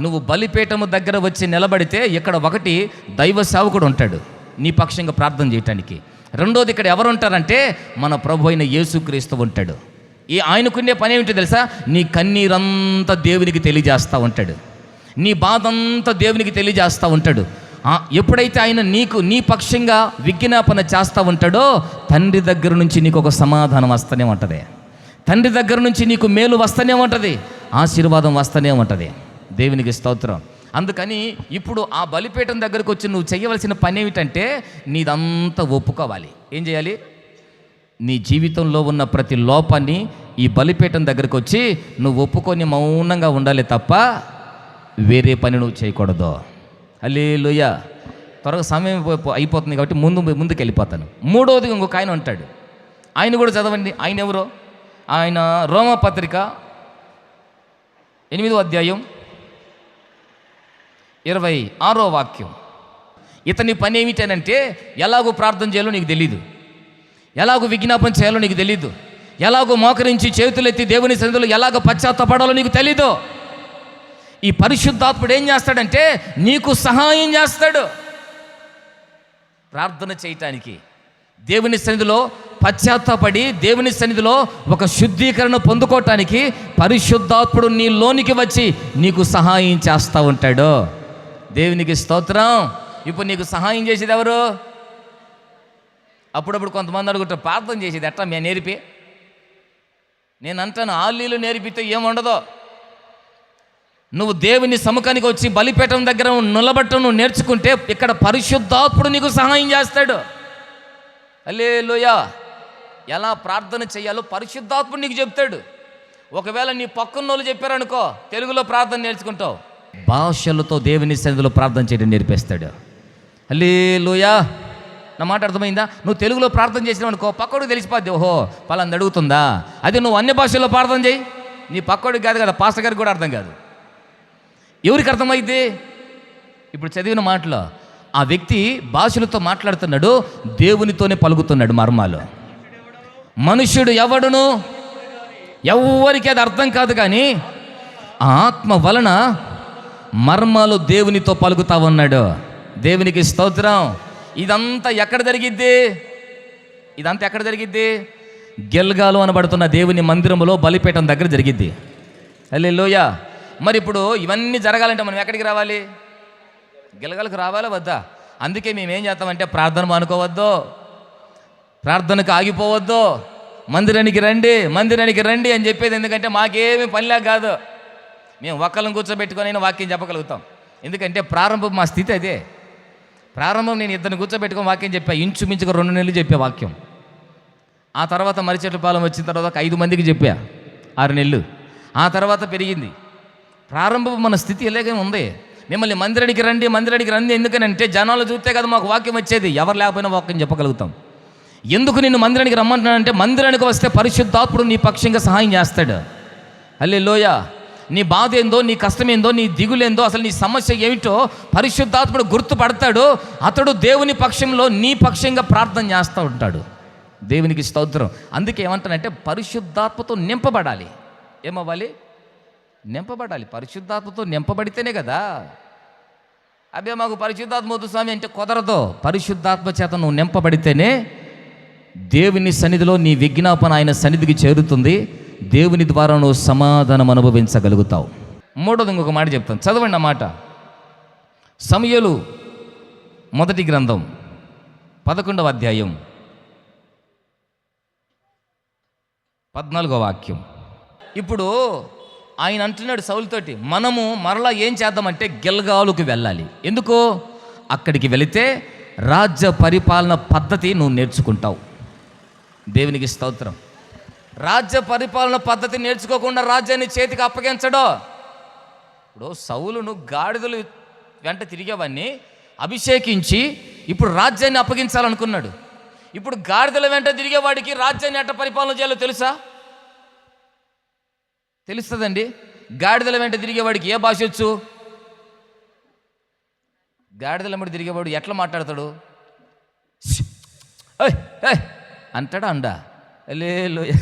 నువ్వు బలిపీఠము దగ్గర వచ్చి నిలబడితే ఇక్కడ ఒకటి దైవ సేవకుడు ఉంటాడు నీ పక్షంగా ప్రార్థన చేయటానికి. రెండోది ఇక్కడ ఎవరు ఉంటారంటే మన ప్రభు అయిన యేసుక్రీస్తు ఉంటాడు. ఆయనకునే పని ఏమిటో తెలుసా? నీ కన్నీరంతా దేవునికి తెలియజేస్తూ ఉంటాడు, నీ బాధ అంతా దేవునికి తెలియజేస్తూ ఉంటాడు. ఎప్పుడైతే ఆయన నీ పక్షంగా విజ్ఞాపన చేస్తూ ఉంటాడో తండ్రి దగ్గర నుంచి నీకు ఒక సమాధానం వస్తూనే ఉంటుంది, తండ్రి దగ్గర నుంచి నీకు మేలు వస్తూనే ఉంటుంది, ఆశీర్వాదం వస్తూనే ఉంటుంది. దేవునికి స్తోత్రం. అందుకని ఇప్పుడు ఆ బలిపీఠం దగ్గరకు వచ్చి నువ్వు చేయవలసిన పని ఏమిటంటే నీదంతా ఒప్పుకోవాలి. ఏం చేయాలి? నీ జీవితంలో ఉన్న ప్రతి లోపాన్ని ఈ బలిపీఠం దగ్గరకు వచ్చి నువ్వు ఒప్పుకొని మౌనంగా ఉండాలి తప్ప వేరే పని నువ్వు చేయకూడదు. హల్లెలూయా. త్వరగా సమయం అయిపోతుంది కాబట్టి ముందుకు వెళ్ళిపోతాను. మూడవది ఇంకొక ఆయన ఉంటాడు, ఆయన కూడా చదవండి. ఆయన ఎవరో? ఆయన రోమపత్రిక 8వ అధ్యాయం 26వ వాక్యం. ఇతని పని ఏమిటనంటే ఎలాగో ప్రార్థన చేయాలో నీకు తెలీదు, ఎలాగో విజ్ఞాపన చేయాలో నీకు తెలీదు, ఎలాగో మోకరించి చేతులెత్తి దేవుని సన్నిధిలో ఎలాగో పశ్చాత్తపడాలో నీకు తెలీదు. ఈ పరిశుద్ధాత్ముడు ఏం చేస్తాడంటే నీకు సహాయం చేస్తాడు ప్రార్థన చేయటానికి. దేవుని సన్నిధిలో పశ్చాత్తాపడి దేవుని సన్నిధిలో ఒక శుద్ధీకరణ పొందుకోవటానికి పరిశుద్ధాత్ముడు నీ లోనికి వచ్చి నీకు సహాయం చేస్తూ ఉంటాడు. దేవునికి స్తోత్రం. ఇప్పుడు నీకు సహాయం చేసేది ఎవరు? అప్పుడప్పుడు కొంతమంది అడుగుతారు, ప్రార్థన చేసేది ఎట్లా మేము నేర్పి? నేను అంటాను, ఆలీలు నేర్పితే ఏముండదో. నువ్వు దేవుని సముఖానికి వచ్చి బలిపీఠం దగ్గర నిలబడటం నువ్వు నేర్చుకుంటే ఇక్కడ పరిశుద్ధాత్ముడు నీకు సహాయం చేస్తాడు. హల్లెలూయా. ఎలా ప్రార్థన చేయాలో పరిశుద్ధాత్ముడు నీకు చెప్తాడు. ఒకవేళ నీ పక్కన్నోళ్ళు చెప్పారనుకో, తెలుగులో ప్రార్థన నేర్చుకుంటావు, భాషలతో దేవుని సన్నిధిలో ప్రార్థన చేయడం నేర్పిస్తాడు. హల్లెలూయా. నా మాట అర్థమైందా? నువ్వు తెలుగులో ప్రార్థన చేసినావు అనుకో, పక్కోడికి తెలిసిపోద్ది, ఓహో పలాంది అడుగుతుందా. అదే నువ్వు అన్ని భాషల్లో ప్రార్థన చేయి, నీ పక్కోడికి కాదు కదా, పాస్టర్ గారికి కూడా అర్థం కాదు. ఎవరికి అర్థమైంది? ఇప్పుడు చదివిన మాటలో ఆ వ్యక్తి భాషలతో మాట్లాడుతున్నాడు, దేవునితోనే పలుకుతున్నాడు మర్మాలు. మనుష్యుడు ఎవడును ఎవరికి అది అర్థం కాదు, కానీ ఆత్మ వలన మర్మాలు దేవునితో పలుకుతా ఉన్నాడు. దేవునికి స్తోత్రం. ఇదంతా ఎక్కడ జరిగిద్ది? ఇదంతా ఎక్కడ జరిగిద్ది? గిల్గాలు అనబడుతున్న దేవుని మందిరములో బలిపీఠం దగ్గర జరిగిద్ది. హల్లెలూయా. మరి ఇప్పుడు ఇవన్నీ జరగాలంటే మనం ఎక్కడికి రావాలి? గిల్గాలకు రావాలా వద్దా? అందుకే మేము ఏం చేస్తామంటే ప్రార్థన మానుకోవద్దు, ప్రార్థనకు ఆగిపోవద్దు, మందిరానికి రండి అని చెప్పేది. ఎందుకంటే మాకేమీ పనిలాగా కాదు, మేము ఒక్కళ్ళని కూర్చోబెట్టుకొని వాక్యం చెప్పగలుగుతాం. ఎందుకంటే ప్రారంభం మా స్థితి అదే. ప్రారంభం నేను ఇద్దరిని కూర్చోబెట్టుకొని వాక్యం చెప్పా, ఇంచుమించుగా 2 నెలలు చెప్పా వాక్యం. ఆ తర్వాత మరిచెట్లపాలెం వచ్చిన తర్వాత 5 మందికి చెప్పా 6 నెలలు. ఆ తర్వాత పెరిగింది. ప్రారంభం మన స్థితి ఎలాగే ఉంది. మిమ్మల్ని మందిరానికి రండి ఎందుకనంటే జనాలు చూస్తే కదా మాకు వాక్యం వచ్చేది. ఎవరు లేకపోయినా వాక్యం చెప్పగలుగుతాం. ఎందుకు నిన్ను మందిరానికి రమ్మంటున్నానంటే మందిరానికి వస్తే పరిశుద్ధాత్ముడు నీ పక్షంగా సహాయం చేస్తాడు. హల్లెలూయా. నీ బాధ ఏందో, నీ కష్టమేందో, నీ దిగులేందో, అసలు నీ సమస్య ఏమిటో పరిశుద్ధాత్ముడు గుర్తుపడతాడు. అతడు దేవుని పక్షంలో నీ పక్షంగా ప్రార్థన చేస్తూ ఉంటాడు. దేవునికి స్తోత్రం. అందుకే ఏమంటానంటే పరిశుద్ధాత్మతో నింపబడాలి. ఏమవ్వాలి? నింపబడాలి. పరిశుద్ధాత్మతో నింపబడితేనే కదా. అబ్బే మాకు పరిశుద్ధాత్మ వద్దు స్వామి అంటే కుదరదు. పరిశుద్ధాత్మ చేత నువ్వు నింపబడితేనే దేవుని సన్నిధిలో నీ విజ్ఞాపన ఆయన సన్నిధికి చేరుతుంది. దేవుని ద్వారా నువ్వు సమాధానం అనుభవించగలుగుతావు. మూడోది ఇంకొక మాట చెప్తాను, చదవండి ఆ మాట. సమూయేలు మొదటి గ్రంథం 11వ అధ్యాయం 14వ వాక్యం. ఇప్పుడు ఆయన అంటున్నాడు సౌలుతోటి, మనము మరలా ఏం చేద్దామంటే గిల్గాలుకు వెళ్ళాలి. ఎందుకు? అక్కడికి వెళితే రాజ్య పరిపాలన పద్ధతి నువ్వు నేర్చుకుంటావు. దేవునికి స్తోత్రం. రాజ్య పరిపాలన పద్ధతి నేర్చుకోకుండా రాజ్యాన్ని చేతికి అప్పగించడు. ఇప్పుడు సౌలును గాడిదలు వెంట తిరిగేవాడిని అభిషేకించి ఇప్పుడు రాజ్యాన్ని అప్పగించాలనుకున్నాడు. ఇప్పుడు గాడిదల వెంట తిరిగేవాడికి రాజ్యాన్ని ఎట్ట పరిపాలన చేయాలో తెలుసా? తెలుస్తుందండి. గాడిదల వెంట తిరిగేవాడికి ఏ భాష వచ్చు? గాడిదల వెంట తిరిగేవాడు ఎట్లా మాట్లాడతాడు? అంటాడా? అండా హల్లెలూయా.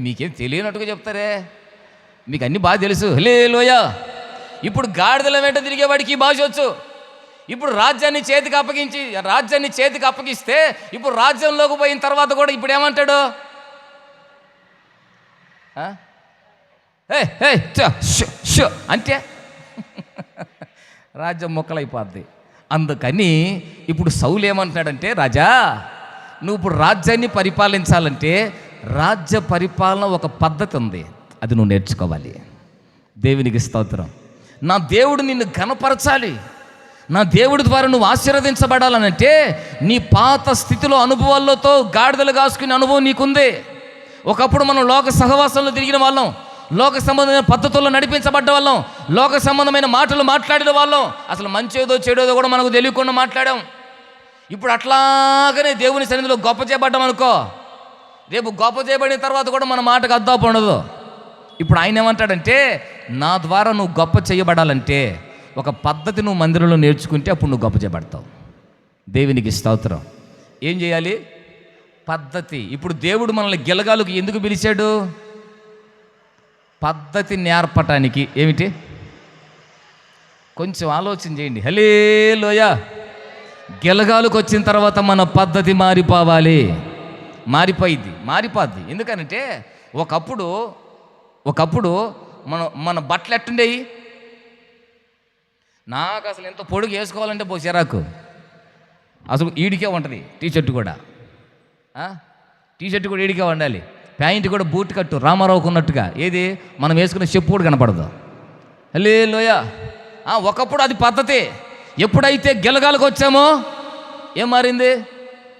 మీకేం తెలియనట్టుగా చెప్తారే, మీకు అన్నీ బాగా తెలుసు. హల్లెలూయా. ఇప్పుడు గాడిదల వెంట తిరిగేవాడికి ఈ భాష వచ్చు. ఇప్పుడు రాజ్యాన్ని చేతికి అప్పగిస్తే ఇప్పుడు రాజ్యంలోకి పోయిన తర్వాత కూడా ఇప్పుడు ఏమంటాడు? అంటే రాజ్యం మొక్కలైపోద్ది. అందుకని ఇప్పుడు సౌలు ఏమంటున్నాడంటే, రాజా నువ్వు ఇప్పుడు రాజ్యాన్ని పరిపాలించాలంటే రాజ్య పరిపాలన ఒక పద్ధతి ఉంది, అది నువ్వు నేర్చుకోవాలి. దేవునికి స్తోత్రం. నా దేవుడు నిన్ను ఘనపరచాలి, నా దేవుడి ద్వారా నువ్వు ఆశీర్వదించబడాలనంటే నీ పాత స్థితిలో అనుభవాలతో గాడిదలు కాసుకునే అనుభవం నీకుంది. ఒకప్పుడు మనం లోక సహవాసంలో తిరిగిన వాళ్ళం, లోక సంబంధమైన పద్ధతుల్లో నడిపించబడ్డ వాళ్ళం, లోక సంబంధమైన మాటలు మాట్లాడిన వాళ్ళం, అసలు మంచేదో చెడేదో కూడా మనకు తెలియకుండా మాట్లాడాం. ఇప్పుడు అట్లాగనే దేవుని సన్నిధిలో గొప్ప చేయబడ్డాం అనుకో, రేపు గొప్ప చేయబడిన తర్వాత కూడా మన మాటకు అద్దాపు ఉండదు. ఇప్పుడు ఆయన ఏమంటాడంటే, నా ద్వారా నువ్వు గొప్ప చేయబడాలంటే ఒక పద్ధతి నువ్వు మందిరంలో నేర్చుకుంటే అప్పుడు నువ్వు గొప్ప చేయబడతావు. దేవునికి స్తోత్రం. ఏం చేయాలి? పద్ధతి. ఇప్పుడు దేవుడు మనల్ని గిలగాలకు ఎందుకు పిలిచాడు? పద్ధతి నేర్పటానికి. ఏమిటి? కొంచెం ఆలోచన చేయండి. హల్లెలూయా. గిలగాలకు వచ్చిన తర్వాత మన పద్ధతి మారిపోద్ది. ఎందుకనంటే ఒకప్పుడు మన బట్టలు ఎట్టుండేవి? నాకు అసలు ఎంత పొడుగు వేసుకోవాలంటే చిరాకు. అసలు ఈడికే ఉంటుంది. టీషర్ట్ కూడా ఈడికే ఉండాలి. ప్యాంట్ కూడా బూట్ కట్టు రామారావుకు ఉన్నట్టుగా. ఏది మనం వేసుకున్న చెప్పు కూడా కనపడదు. హల్లెలూయా. ఒకప్పుడు అది పద్ధతి. ఎప్పుడైతే గిలగాలకు వచ్చామో ఏం మారింది?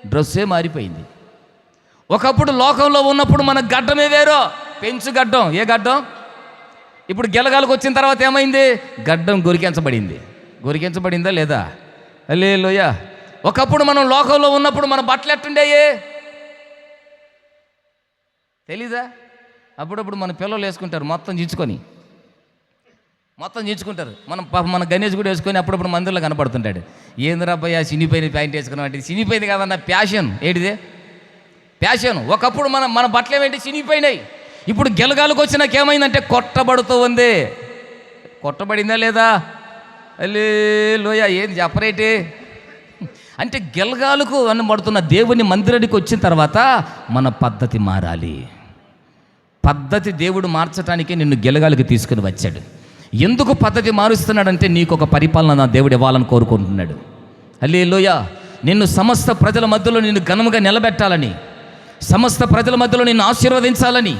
డ్రెస్సే మారిపోయింది. ఒకప్పుడు లోకంలో ఉన్నప్పుడు మన గడ్డమే వేరో, పెంచు గడ్డం. ఏ గడ్డం? ఇప్పుడు గిలగాలకు వచ్చిన తర్వాత ఏమైంది? గడ్డం గొరికించబడిందా లేదా? హల్లెలూయా. ఒకప్పుడు మనం లోకంలో ఉన్నప్పుడు మన బట్టలు ఎట్టుండేయే తెలీదా? అప్పుడప్పుడు మన పిల్లలు వేసుకుంటారు మొత్తం చించుకుంటారు. మన గణేష్ కూడా వేసుకొని అప్పుడప్పుడు మందిరంలో కనపడుతుంటాడు. ఏందిరా అబ్బాయి చినిపోయిన ప్యాంట్ వేసుకున్నాం అంటే, చినిపోయింది కాదన్న ప్యాషన్. ఏంటిదే? ప్యాషన్. ఒకప్పుడు మన బట్టలు ఏమేంటి? చినిపోయినాయి. ఇప్పుడు గిలగాలకు వచ్చినాక ఏమైందంటే కొట్టబడుతూ ఉంది. కొట్టబడిందా లేదా? హల్లెలూయా. ఏంది చెప్పరేటి? అంటే గిలగాలకు అనబడుతున్న దేవుని మందిరానికి వచ్చిన తర్వాత మన పద్ధతి మారాలి. పద్ధతి దేవుడు మార్చడానికి నిన్ను గిలగాలకు తీసుకుని వచ్చాడు. ఎందుకు పద్ధతి మారుస్తున్నాడంటే నీకు ఒక పరిపాలన నా దేవుడు ఇవ్వాలని కోరుకుంటున్నాడు. హల్లెలూయా. నిన్ను సమస్త ప్రజల మధ్యలో నిన్ను ఘనముగా నిలబెట్టాలని, సమస్త ప్రజల మధ్యలో నిన్ను ఆశీర్వదించాలని,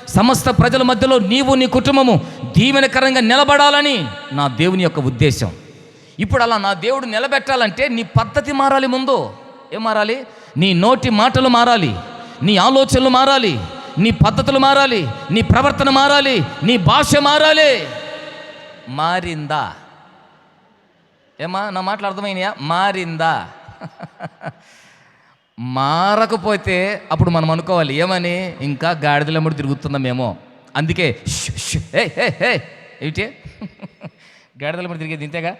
సమస్త ప్రజల మధ్యలో నీవు నీ కుటుంబము దీవెనకరంగా నిలబడాలని నా దేవుని యొక్క ఉద్దేశం. ఇప్పుడు అలా నా దేవుడు నిలబెట్టాలంటే నీ పద్ధతి మారాలి. ముందు ఏం మారాలి? నీ నోటి మాటలు మారాలి, నీ ఆలోచనలు మారాలి, నీ పద్ధతులు మారాలి, నీ ప్రవర్తన మారాలి, నీ భాష మారాలి. మారిందా? ఏమా నా మాటలు అర్థమైనాయా? మారిందా? మారకపోతే అప్పుడు మనం అనుకోవాలి ఏమని? ఇంకా గాడిదలెంబడి తిరుగుతున్నామేమో. అందుకే ఏమిటి గాడిదలెంబడి తిరిగేది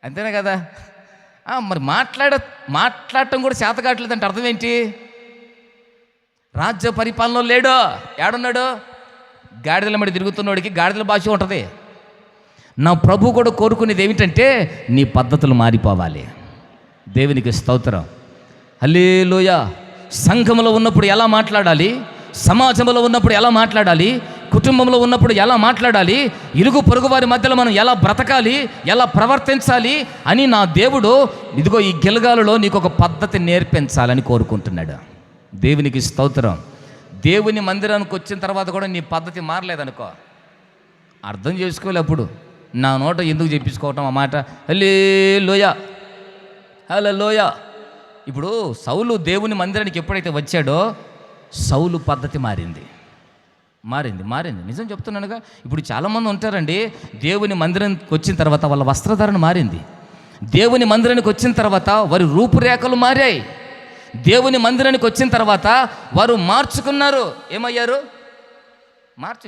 అంతేనా కదా? మరి మాట్లాడటం కూడా చేత కావట్లేదు అంటే అర్థం ఏంటి? రాజ్య పరిపాలనలో లేడో, ఏడున్నాడు? గాడిదలెంబడి తిరుగుతున్నోడికి గాడిదల భాష ఉంటుంది. నా ప్రభు కూడా కోరుకునేది ఏమిటంటే నీ పద్ధతులు మారిపోవాలి. దేవునికి స్తోత్రం. హల్లెలూయా. సంఘంలో ఉన్నప్పుడు ఎలా మాట్లాడాలి, సమాజంలో ఉన్నప్పుడు ఎలా మాట్లాడాలి, కుటుంబంలో ఉన్నప్పుడు ఎలా మాట్లాడాలి, ఇరుగు పొరుగు వారి మధ్యలో మనం ఎలా బ్రతకాలి, ఎలా ప్రవర్తించాలి అని నా దేవుడు ఇదిగో ఈ గిలగాలులో నీకు ఒక పద్ధతి నేర్పించాలని కోరుకుంటున్నాడు. దేవునికి స్తోత్రం. దేవుని మందిరానికి వచ్చిన తర్వాత కూడా నీ పద్ధతి మారలేదనుకో, అర్థం చేసుకోలే. అప్పుడు నా నోట ఎందుకు చెప్పించుకోవటం ఆ మాట? హల్లెలూయా. హల్లెలూయా. ఇప్పుడు సౌలు దేవుని మందిరానికి ఎప్పుడైతే వచ్చాడో సౌలు పద్ధతి మారింది. నిజం చెప్తున్నానుగా. ఇప్పుడు చాలామంది ఉంటారండి, దేవుని మందిరానికి వచ్చిన తర్వాత వాళ్ళ వస్త్రధారణ మారింది. దేవుని మందిరానికి వచ్చిన తర్వాత వారి రూపురేఖలు మారాయి. దేవుని మందిరానికి వచ్చిన తర్వాత వారు మార్చుకున్నారు. ఏమయ్యారు?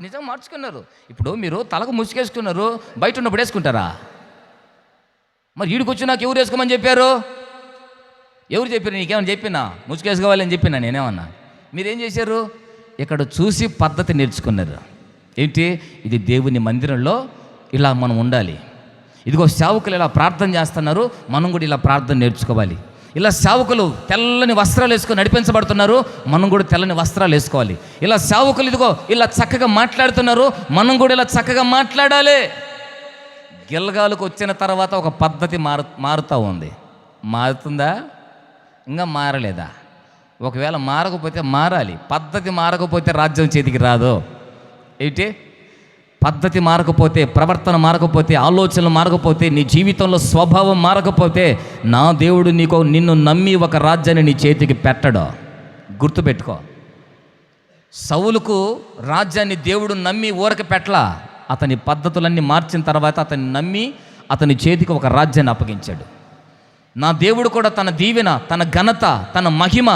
నిజం మార్చుకున్నారు. ఇప్పుడు మీరు తలకు ముసుకేసుకున్నారు, బయట ఉన్నప్పుడు వేసుకుంటారా? మరి ఈడికి వచ్చి నాకు ఎవరు వేసుకోమని చెప్పారు? ఎవరు చెప్పారు? నీకేమని చెప్పినా ముసుకేసుకోవాలని చెప్పినా నేనేమన్నా? మీరేం చేశారు? ఇక్కడ చూసి పద్ధతి నేర్చుకున్నారు. ఏంటి? ఇది దేవుని మందిరంలో ఇలా మనం ఉండాలి. ఇదిగో సేవకులు ఇలా ప్రార్థన చేస్తున్నారు, మనం కూడా ఇలా ప్రార్థన నేర్చుకోవాలి. ఇలా సేవకులు తెల్లని వస్త్రాలు వేసుకొని నడిపించబడుతున్నారు, మనం కూడా తెల్లని వస్త్రాలు వేసుకోవాలి. ఇలా సేవకులు ఇదిగో ఇలా చక్కగా మాట్లాడుతున్నారు, మనం కూడా ఇలా చక్కగా మాట్లాడాలి. గిల్గాలకు వచ్చిన తర్వాత ఒక పద్ధతి మారుతూ ఉంది. మారుతుందా? ఇంకా మారలేదా? ఒకవేళ మారకపోతే మారాలి. పద్ధతి మారకపోతే రాజ్యం చేతికి రాదు. ఏంటి? పద్ధతి మారకపోతే, ప్రవర్తన మారకపోతే, ఆలోచనలు మారకపోతే, నీ జీవితంలో స్వభావం మారకపోతే నా దేవుడు నిన్ను నమ్మి ఒక రాజ్యాన్ని నీ చేతికి పెట్టడు. గుర్తుపెట్టుకో. సౌలుకు రాజ్యాన్ని దేవుడు నమ్మి ఊరక పెట్టలా. అతని పద్ధతులన్నీ మార్చిన తర్వాత అతన్ని నమ్మి అతని చేతికి ఒక రాజ్యాన్ని అప్పగించాడు. నా దేవుడు కూడా తన దీవెన, తన ఘనత, తన మహిమ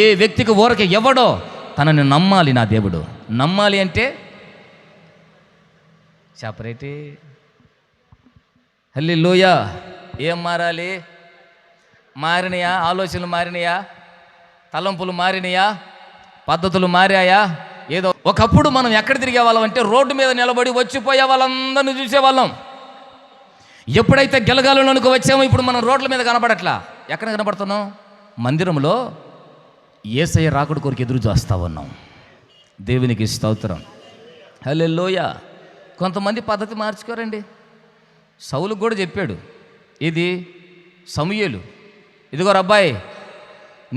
ఏ వ్యక్తికి ఊరక ఎవడో తనని నమ్మాలి. నా దేవుడు నమ్మాలి అంటే సెపరేటే. హల్లెలూయా. ఏం మారాలి? మారినయా? ఆలోచనలు మారినయా? తలంపులు మారినయా? పద్ధతులు మారాయా? ఏదో ఒకప్పుడు మనం ఎక్కడ తిరిగే వాళ్ళం అంటే రోడ్డు మీద నిలబడి వచ్చిపోయే వాళ్ళందరినీ చూసేవాళ్ళం. ఎప్పుడైతే గెలగాలలోనికి వచ్చామో ఇప్పుడు మనం రోడ్ల మీద కనపడట్లా. ఎక్కడ కనపడుతున్నాం? మందిరంలో యేసయ్య రాకుడు కొరకు ఎదురు చూస్తా ఉన్నాం. దేవునికి స్తోత్రం. హల్లెలూయా. కొంతమంది పద్ధతి మార్చుకోరండి. సౌలుకు కూడా చెప్పాడు. ఇది సమూయేలు, ఇదిగో రబ్బాయి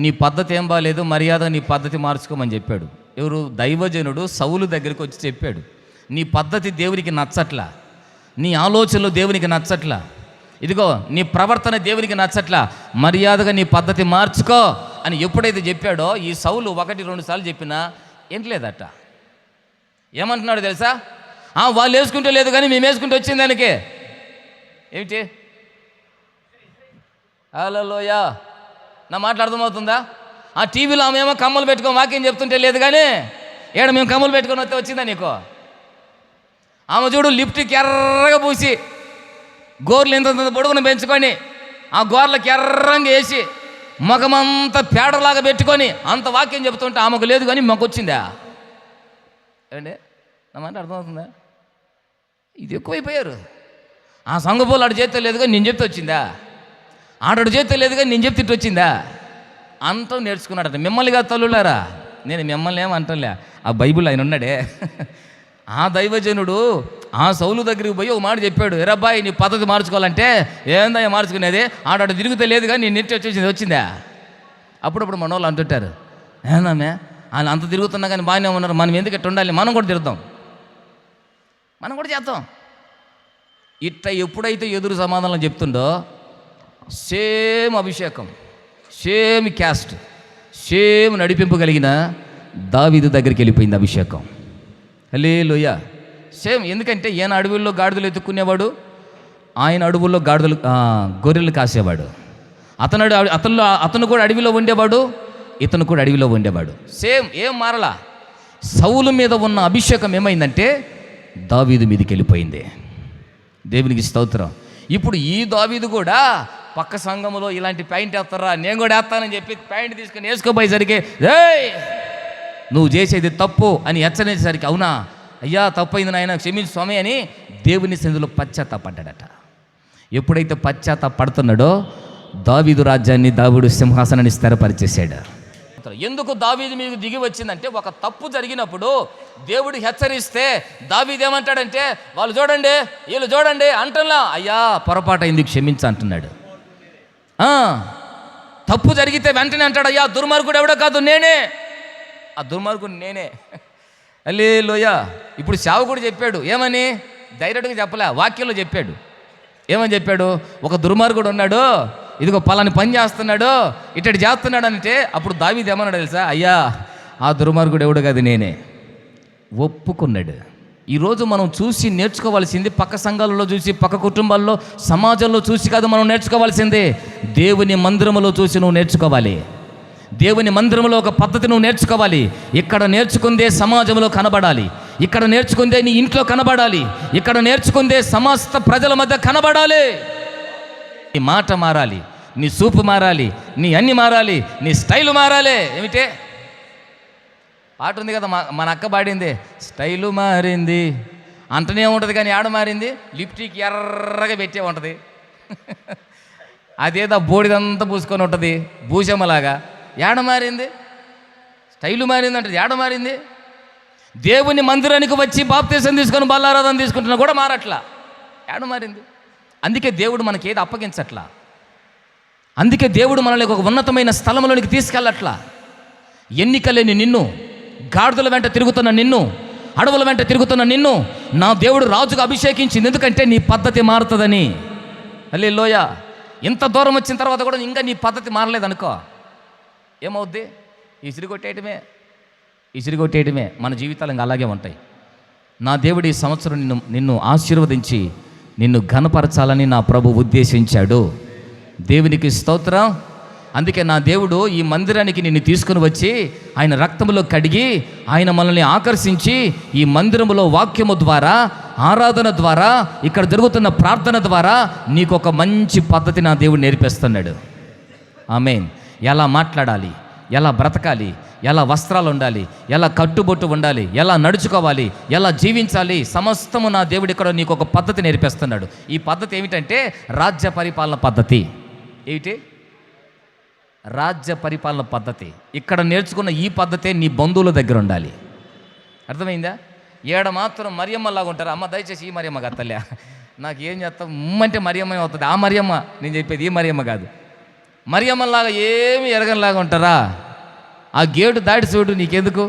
నీ పద్ధతి ఏం బాలేదు, మర్యాద నీ పద్ధతి మార్చుకోమని చెప్పాడు. ఎవరు? దైవజనుడు సౌలు దగ్గరికి వచ్చి చెప్పాడు, నీ పద్ధతి దేవునికి నచ్చట్లా, నీ ఆలోచనలు దేవునికి నచ్చట్లా, ఇదిగో నీ ప్రవర్తన దేవునికి నచ్చట్లా, మర్యాదగా నీ పద్ధతి మార్చుకో అని ఎప్పుడైతే చెప్పాడో ఈ సౌలు 1-2 సార్లు చెప్పినా ఏంట్లేదట. ఏమంటున్నాడు తెలుసా? వాళ్ళు వేసుకుంటే లేదు కానీ మేము వేసుకుంటే వచ్చింది దానికి. ఏమిటి? హల్లెలూయా. నా మాటలు అర్థమవుతుందా? ఆ టీవీలో ఆమెమో కమ్మలు పెట్టుకొని వాక్యం చెప్తుంటే లేదు కానీ ఏడ మేము కమ్మలు పెట్టుకొని వస్తే వచ్చిందా నీకు? ఆమె చూడు లిప్టిక్ ఎర్రగా పూసి గోర్లు ఇంత పొడుగును పెంచుకొని ఆ గోర్లకు ఎర్రంగా వేసి మగమంతా పేడలాగా పెట్టుకొని అంత వాక్యం చెప్తుంటే ఆమెకు లేదు కానీ మాకు వచ్చిందా? ఏమండి నా మాట అర్థమవుతుందా? ఇది ఎక్కువైపోయారు. ఆ సంగపోలు ఆడు చేస్తే లేదు కానీ నేను చెప్తే వచ్చిందా? ఆడాడు చేస్తే లేదు కానీ నేను చెప్తే ఇటు వచ్చిందా? అంతా నేర్చుకున్నాడట. మిమ్మల్ని కాదు తల్లులారా, నేను మిమ్మల్ని ఏమంటలే, ఆ బైబిల్ ఆయన ఉన్నాడే. ఆ దైవజనుడు ఆ సౌలు దగ్గరికి పోయి ఒక మాట చెప్పాడు, ఎరబ్బాయి నీ పద్ధతి మార్చుకోవాలంటే ఏందా మార్చుకునేది, ఆడాడు తిరిగితే లేదు కానీ నేను నెట్టి వచ్చేసింది వచ్చిందా? అప్పుడప్పుడు మన వాళ్ళు అంటుంటారు, ఏందమ్మే వాళ్ళు అంత తిరుగుతున్నా కానీ బాగానే ఉన్నారు, మనం ఎందుకు ఎట్టు ఉండాలి, మనం కూడా తిరుగుతాం, మనం కూడా చేద్దాం. ఇట్లా ఎప్పుడైతే ఎదురు సమాధానం చెప్తుండో సేమ్ అభిషేకం, సేమ్ క్యాస్ట్, సేమ్ నడిపింపు కలిగిన దావీదు దగ్గరికి వెళ్ళిపోయింది అభిషేకం. హల్లెలూయా. సేమ్. ఎందుకంటే ఈయన అడవుల్లో గాడిదలు ఎత్తుక్కునేవాడు, ఆయన అడవుల్లో గొర్రెలు కాసేవాడు. అతను కూడా అడవిలో ఉండేవాడు, ఇతను కూడా అడవిలో ఉండేవాడు. సేమ్, ఏం మారలా. సౌలు మీద ఉన్న అభిషేకం ఏమైందంటే దావీదు మీదకి వెళ్ళిపోయింది. దేవునికి స్తోత్రం. ఇప్పుడు ఈ దావీదు కూడా పక్క సంఘంలో ఇలాంటి ప్యాంట్ వేస్తారా, నేను కూడా వేస్తానని చెప్పి ప్యాంట్ తీసుకొని వేసుకోపోయేసరికి ఏయ్ నువ్వు చేసేది తప్పు అని హెచ్చరించేసరికి అవునా అయ్యా తప్పైంది నాయన క్షమించు స్వామి అని దేవుని సన్నిధిలో పశ్చాత్తాపడ్డాడట. ఎప్పుడైతే పశ్చాత్తాపడుతున్నాడో దావీదు రాజ్యాన్ని, దావీదు సింహాసనాన్ని స్థిరపరిచేశాడు. ఎందుకు దావీదు మీకు దిగి వచ్చిందంటే ఒక తప్పు జరిగినప్పుడు దేవుడు హెచ్చరిస్తే దావీదు ఏమంటాడంటే వాళ్ళు చూడండి వీళ్ళు చూడండి అంటలా, అయ్యా పొరపాటు అయింది క్షమించు అంటున్నాడు. తప్పు జరిగితే వెంటనే అంటాడు, అయ్యా దుర్మార్గుడు ఎవడో కాదు నేనే, ఆ దుర్మార్గుడు నేనే. హల్లెలూయా. ఇప్పుడు సేవకుడు చెప్పాడు, ఏమని డైరెక్ట్గా చెప్పలే, వాక్యంలో చెప్పాడు. ఏమని చెప్పాడు? ఒక దుర్మార్గుడు ఉన్నాడు, ఇదిగో పలాని పని చేస్తున్నాడు, ఇట్టడి చేస్తున్నాడు అంటే అప్పుడు దావీదు ఏమన్నాడు తెలుసా? అయ్యా ఆ దుర్మార్గుడు ఎవడు కాదు నేనే, ఒప్పుకున్నాడు. ఈరోజు మనం చూసి నేర్చుకోవాల్సింది పక్క సంఘాలలో చూసి, పక్క కుటుంబాల్లో, సమాజంలో చూసి కాదు మనం నేర్చుకోవాల్సిందే. దేవుని మందిరంలో చూసి నువ్వు నేర్చుకోవాలి. దేవుని మందిరంలో ఒక పద్ధతి నువ్వు నేర్చుకోవాలి. ఇక్కడ నేర్చుకుందే సమాజంలో కనబడాలి, ఇక్కడ నేర్చుకుందే నీ ఇంట్లో కనబడాలి, ఇక్కడ నేర్చుకుందే సమస్త ప్రజల మధ్య కనబడాలి. నీ మాట మారాలి, నీ సూపు మారాలి, నీ అన్ని మారాలి, నీ స్టైలు మారాలి. ఏమిటే పాట ఉంది కదా మన అక్క పాడింది, స్టైలు మారింది అంటనే ఉంటుంది కానీ ఏడ మారింది, లిప్టిక్ ఎర్రగా పెట్టే ఉంటుంది. అదేదో బోడిదంతా పూసుకొని ఉంటుంది భూషమ్మలాగా. ఏడ మారింది? స్టైలు మారింది అంటే ఏడ మారింది? దేవుని మందిరానికి వచ్చి బాప్తీసం తీసుకొని బల్లారాధన తీసుకుంటున్నా కూడా మారట్లా. ఏడ మారింది? అందుకే దేవుడు మనకి ఏది అప్పగించట్లా. అందుకే దేవుడు మనల్ని ఒక ఉన్నతమైన స్థలంలోనికి తీసుకెళ్ళట్లా. ఎన్నిక లేని నిన్ను, గాడిదల వెంట తిరుగుతున్న నిన్ను, అడవుల వెంట తిరుగుతున్న నిన్ను నా దేవుడు రాజుగా అభిషేకించింది. ఎందుకంటే నీ పద్ధతి మారుతుందని. హల్లెలూయా. ఇంత దూరం వచ్చిన తర్వాత కూడా ఇంకా నీ పద్ధతి మారలేదనుకో, ఏమవుద్ది? ఇసిరిగొట్టేయటమే. మన జీవితాలు ఇంకా అలాగే ఉంటాయి. నా దేవుడు ఈ సంవత్సరం నిన్ను ఆశీర్వదించి నిన్ను ఘనపరచాలని నా ప్రభు ఉద్దేశించాడు. దేవునికి స్తోత్రం. అందుకే నా దేవుడు ఈ మందిరానికి నిన్ను తీసుకుని వచ్చి ఆయన రక్తములో కడిగి ఆయన మనల్ని ఆకర్షించి ఈ మందిరములో వాక్యము ద్వారా, ఆరాధన ద్వారా, ఇక్కడ జరుగుతున్న ప్రార్థన ద్వారా నీకు ఒక మంచి పద్ధతి నా దేవుడు నేర్పిస్తున్నాడు. ఆమేన్. ఎలా మాట్లాడాలి, ఎలా బ్రతకాలి, ఎలా వస్త్రాలు ఉండాలి, ఎలా కట్టుబొట్టు ఉండాలి, ఎలా నడుచుకోవాలి, ఎలా జీవించాలి, సమస్తము నా దేవుడు ఇక్కడ నీకు ఒక పద్ధతి నేర్పిస్తున్నాడు. ఈ పద్ధతి ఏమిటంటే రాజ్య పరిపాలన పద్ధతి. ఏమిటి? రాజ్య పరిపాలన పద్ధతి. ఇక్కడ నేర్చుకున్న ఈ పద్ధతే నీ బంధువుల దగ్గర ఉండాలి. అర్థమైందా? ఏడ మాత్రం మరియమ్మలాగా ఉంటారు. అమ్మ దయచేసి ఈ మరియమ్మ కాదు తల్లి, నాకు ఏం చేస్తాం ఉమ్మంటే మరియమ్మ అవుతుంది. ఆ మరియమ్మ నేను చెప్పేది, ఈ మరియమ్మ కాదు. మరియమ్మలాగా ఏమి ఎరగనిలాగా ఉంటారా? ఆ గేటు దాటి చూడు, నీకెందుకు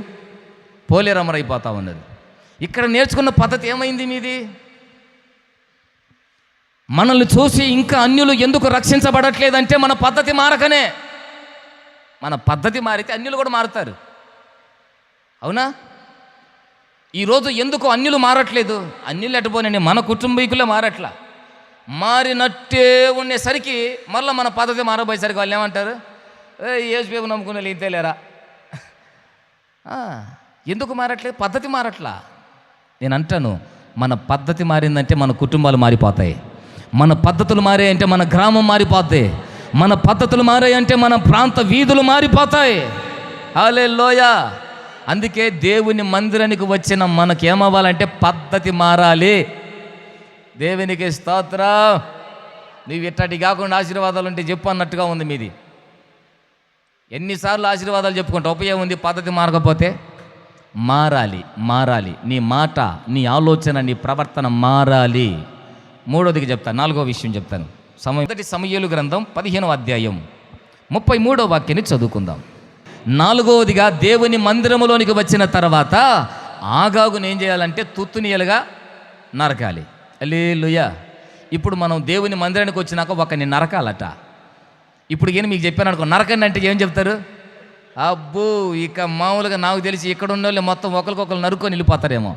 పోలేరమ్మరైపోతా ఉన్నది. ఇక్కడ నేర్చుకున్న పద్ధతి ఏమైంది మీది? మనల్ని చూసి ఇంకా అన్యులు ఎందుకు రక్షించబడట్లేదంటే మన పద్ధతి మారకనే. మన పద్ధతి మారితే అన్యులు కూడా మారుతారు. అవునా? ఈరోజు ఎందుకు అన్యులు మారట్లేదు? అన్యులు ఎట్టపోనండి, మన కుటుంబీకులే మారట్లా. మారినట్టే ఉండేసరికి మళ్ళీ మన పద్ధతి మారబోయేసరికి వాళ్ళు ఏమంటారు? యేసుప్రభు నమ్ముకునే వాళ్ళు ఇంతేలేరా. ఎందుకు మారట్లేదు? పద్ధతి మారట్లా. నేను అంటాను, మన పద్ధతి మారిందంటే మన కుటుంబాలు మారిపోతాయి. మన పద్ధతులు మారాయంటే మన గ్రామం మారిపోతాయి. మన పద్ధతులు మారాయంటే మన ప్రాంత వీధులు మారిపోతాయి. హల్లెలూయా. అందుకే దేవుని మందిరానికి వచ్చిన మనకి ఏమవ్వాలంటే పద్ధతి మారాలి. దేవునికి స్తోత్రం. నువ్వు ఇట్టటి కాకుండా ఆశీర్వాదాలు ఉంటే చెప్పు అన్నట్టుగా ఉంది మీది. ఎన్నిసార్లు ఆశీర్వాదాలు చెప్పుకుంటా ఉపయోగం ఉంది? పద్ధతి మారకపోతే మారాలి. నీ మాట, నీ ఆలోచన, నీ ప్రవర్తన మారాలి. మూడోదికి చెప్తాను, నాలుగో విషయం చెప్తాను. మొదటి సమూయేలు గ్రంథం 15వ అధ్యాయం 33వ వాక్యాన్ని చదువుకుందాం. నాలుగవదిగా దేవుని మందిరములోనికి వచ్చిన తర్వాత ఆగాగును ఏం చేయాలంటే తుత్తునియలుగా నరకాలి. హల్లెలూయా. ఇప్పుడు మనం దేవుని మందిరానికి వచ్చినాక ఒకరిని నరకాలట. ఇప్పుడు ఏం మీకు చెప్పాను అనుకో, నరకండి అంటే ఏం చెప్తారు? అబ్బో, ఇక మామూలుగా నాకు తెలిసి ఇక్కడ ఉన్న వాళ్ళు మొత్తం ఒకరికొకరు నరుక్కొని వెళ్ళిపోతారేమో.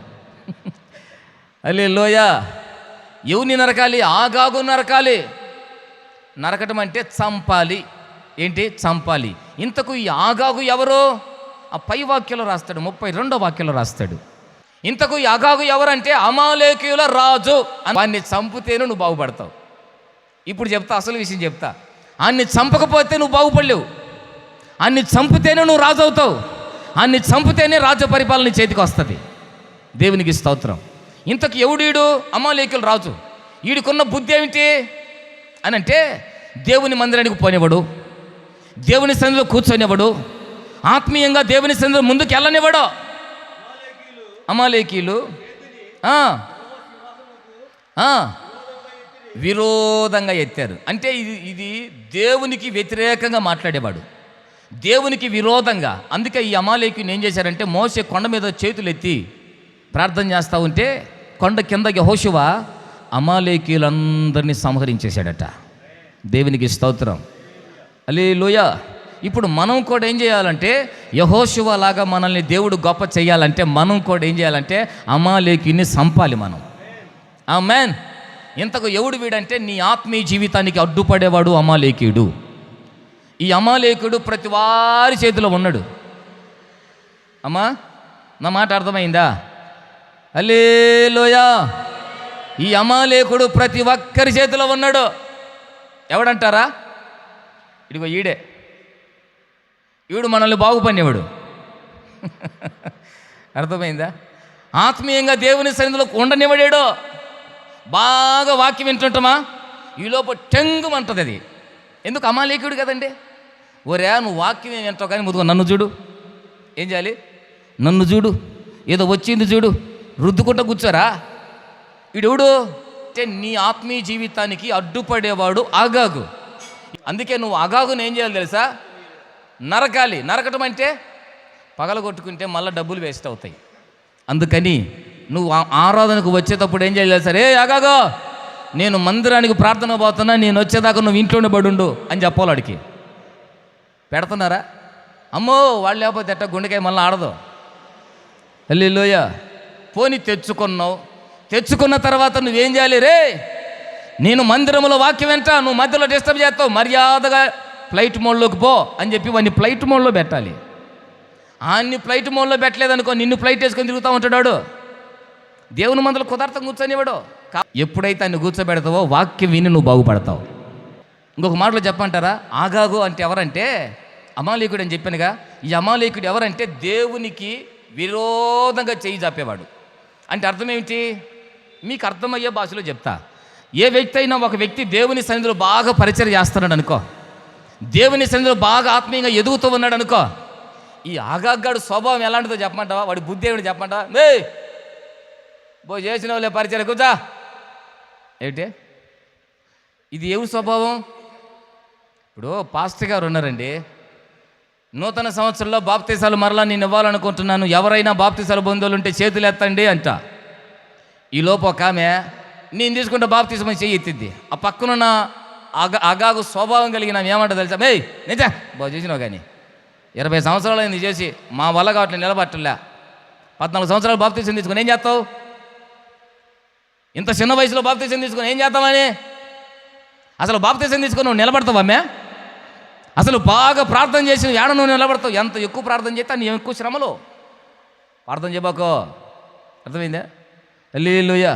హల్లెలూయా. ఎవరిని నరకాలి? ఆగాగు నరకాలి. నరకటం అంటే చంపాలి. ఏంటి? చంపాలి. ఇంతకు ఈ ఆగాగు ఎవరు? ఆ పై వాక్యంలో రాస్తాడు, 32వ వాక్యంలో రాస్తాడు. ఇంతకు ఈ ఆగాగు ఎవరంటే అమాలేకీయుల రాజు. వాడిని చంపితేనే నువ్వు బాగుపడతావు. ఇప్పుడు చెప్తా, అసలు విషయం చెప్తా. అన్ని చంపకపోతే నువ్వు బాగుపడలేవు. అన్ని చంపితేనే నువ్వు రాజు అవుతావు. అన్ని చంపితేనే రాజ్య పరిపాలన చేతికి వస్తుంది. దేవునికి స్తోత్రం. ఇంతకు ఎవడీడు? అమాలేకీయుల రాజు. వీడికున్న బుద్ధి ఏమిటి అని అంటే, దేవుని మందిరానికి పోనివ్వడు, దేవుని సన్నిధిలో కూర్చొనివ్వడు, ఆత్మీయంగా దేవుని సన్నిధిలో ముందుకు వెళ్ళనివ్వడు. అమాలేకీయులు విరోధంగా ఎత్తారు. అంటే ఇది దేవునికి వ్యతిరేకంగా మాట్లాడేవాడు, దేవునికి విరోధంగా. అందుకే ఈ అమాలేకీయుని ఏం చేశారంటే, మోషే కొండ మీద చేతులు ఎత్తి ప్రార్థన చేస్తూ ఉంటే కొండ కింద యెహోషువ అమాలేకీయులందరినీ సంహరించేశాడట. దేవునికి స్తోత్రం. హల్లెలూయా. ఇప్పుడు మనం కూడా ఏం చేయాలంటే, యెహోషువ లాగా మనల్ని దేవుడు గొప్ప చేయాలంటే మనం కూడా ఏం చేయాలంటే అమాలేకీయుని చంపాలి మనం. ఆమేన్. ఇంతకు ఎవడు వీడంటే, నీ ఆత్మీయ జీవితానికి అడ్డుపడేవాడు అమాలేకీయుడు. ఈ అమాలేకీయుడు ప్రతి వారి చేతిలో ఉన్నాడు. అమ్మా, నా మాట అర్థమైందా? హల్లెలూయా. ఈ అమాలేకుడు ప్రతి ఒక్కరి చేతిలో ఉన్నాడు. ఎవడంటారా? ఇదిగో ఈడు మనల్ని బాగుపడినవాడు. అర్థమైందా? ఆత్మీయంగా దేవుని సన్నిధిలో ఉండనివ్వడాడు. బాగా వాక్యం వింటుంటామా, ఈ లోపల టెంగుమంటుంది అది. ఎందుకు? అమాలేకుడు కదండి. ఒరే నువ్వు వాక్యం ఏం వింటావు కానీ ముందుగా నన్ను చూడు. ఏం చేయాలి? నన్ను చూడు, ఏదో వచ్చింది చూడు, రుద్దుకుంటూ కూర్చోరా. వీడెవడు అంటే నీ ఆత్మీయ జీవితానికి అడ్డుపడేవాడు ఆగాగు. అందుకే నువ్వు ఆగాగుని ఏం చేయాలి తెలుసా? నరకాలి. నరకటం అంటే పగలగొట్టుకుంటే మళ్ళీ డబ్బులు వేస్ట్ అవుతాయి. అందుకని నువ్వు ఆరాధనకు వచ్చేటప్పుడు ఏం చేయాలి సరే, ఆగాగో నేను మందిరానికి ప్రార్థన పోతున్నా, నేను వచ్చేదాకా నువ్వు ఇంట్లోనే పడుండు అని చెప్పాలి వాడికి. పెడుతున్నారా? అమ్మో వాళ్ళు లేకపోతే ఎట్ట గుండెకాయ మళ్ళీ ఆడదు. హల్లెలూయా. పోని తెచ్చుకున్నావు, తెచ్చుకున్న తర్వాత నువ్వేం చేయాలి? రే నేను మందిరంలో వాక్యం వెంట, నువ్వు మధ్యలో డిస్టర్బ్ చేస్తావు, మర్యాదగా ఫ్లైట్ మోడ్లోకి పో అని చెప్పి వాడిని ఫ్లైట్ మోడ్లో పెట్టాలి. అన్ని ఫ్లైట్ మోడ్లో పెట్టలేదనుకో, నిన్ను ఫ్లైట్ వేసుకొని తిరుగుతూ ఉంటాడు. దేవుని మందులో కుదార్థం కూర్చొనివాడు. ఎప్పుడైతే అన్ని కూర్చోబెడతావో వాక్యం విని నువ్వు బాగుపడతావు. ఇంకొక మాటలో చెప్పంటారా, ఆగాగు అంటే ఎవరంటే అమాలేకుడు అని చెప్పానుగా. ఈ అమాలేకుడు ఎవరంటే దేవునికి విరోధంగా చేయి చాపేవాడు. అంటే అర్థం ఏమిటి? మీకు అర్థమయ్యే భాషలో చెప్తా. ఏ వ్యక్తి అయినా ఒక వ్యక్తి దేవుని సన్నిధిలో బాగా పరిచయం చేస్తున్నాడు అనుకో, దేవుని సన్నిధిలో బాగా ఆత్మీయంగా ఎదుగుతూ ఉన్నాడు అనుకో, ఈ ఆగాగాడు స్వభావం ఎలాంటిదో చెప్పమంటావా? వాడి బుద్ధి ఏమిటి చెప్పమంటావా? మే బో చేసిన వాళ్ళే పరిచయం కూర్చా. ఏమిటి ఇది? ఎవరి స్వభావం? ఇప్పుడు పాస్టర్ గారు ఉన్నారండి, నూతన సంవత్సరంలో బాప్తీసాలు మరలా నేను ఇవ్వాలనుకుంటున్నాను, ఎవరైనా బాప్తీసాలు పొందోళ్ళు ఉంటే చేతులు ఎత్తండి అంట. ఈ లోపు ఒక ఆమె నేను తీసుకుంటే బాప్తీసం చెయ్యి ఎత్తిద్ది. ఆ పక్కనున్న అగాగు స్వభావం కలిగిన ఏమంటో తెలుసా? మేయ్ నిజా బాగు చేసినావు కానీ 20 సంవత్సరాలు అయింది చేసి, మా వల్ల కావట్లేదు, నిలబట్టలే. 14 సంవత్సరాలు బాప్తీసం తీసుకుని ఏం చేస్తావు? ఇంత చిన్న వయసులో బాప్తీసం తీసుకుని ఏం చేద్దామని? అసలు బాప్తీసం తీసుకుని నువ్వు నిలబడతావు అమ్మే? అసలు బాగా ప్రార్థన చేసి ఏడ నువ్వు నిలబడతావు? ఎంత ఎక్కువ ప్రార్థన చేస్తే నీ ఎక్కువ శ్రమలో ప్రార్థన చేయబాకో. అర్థమైందా? హల్లెలూయా.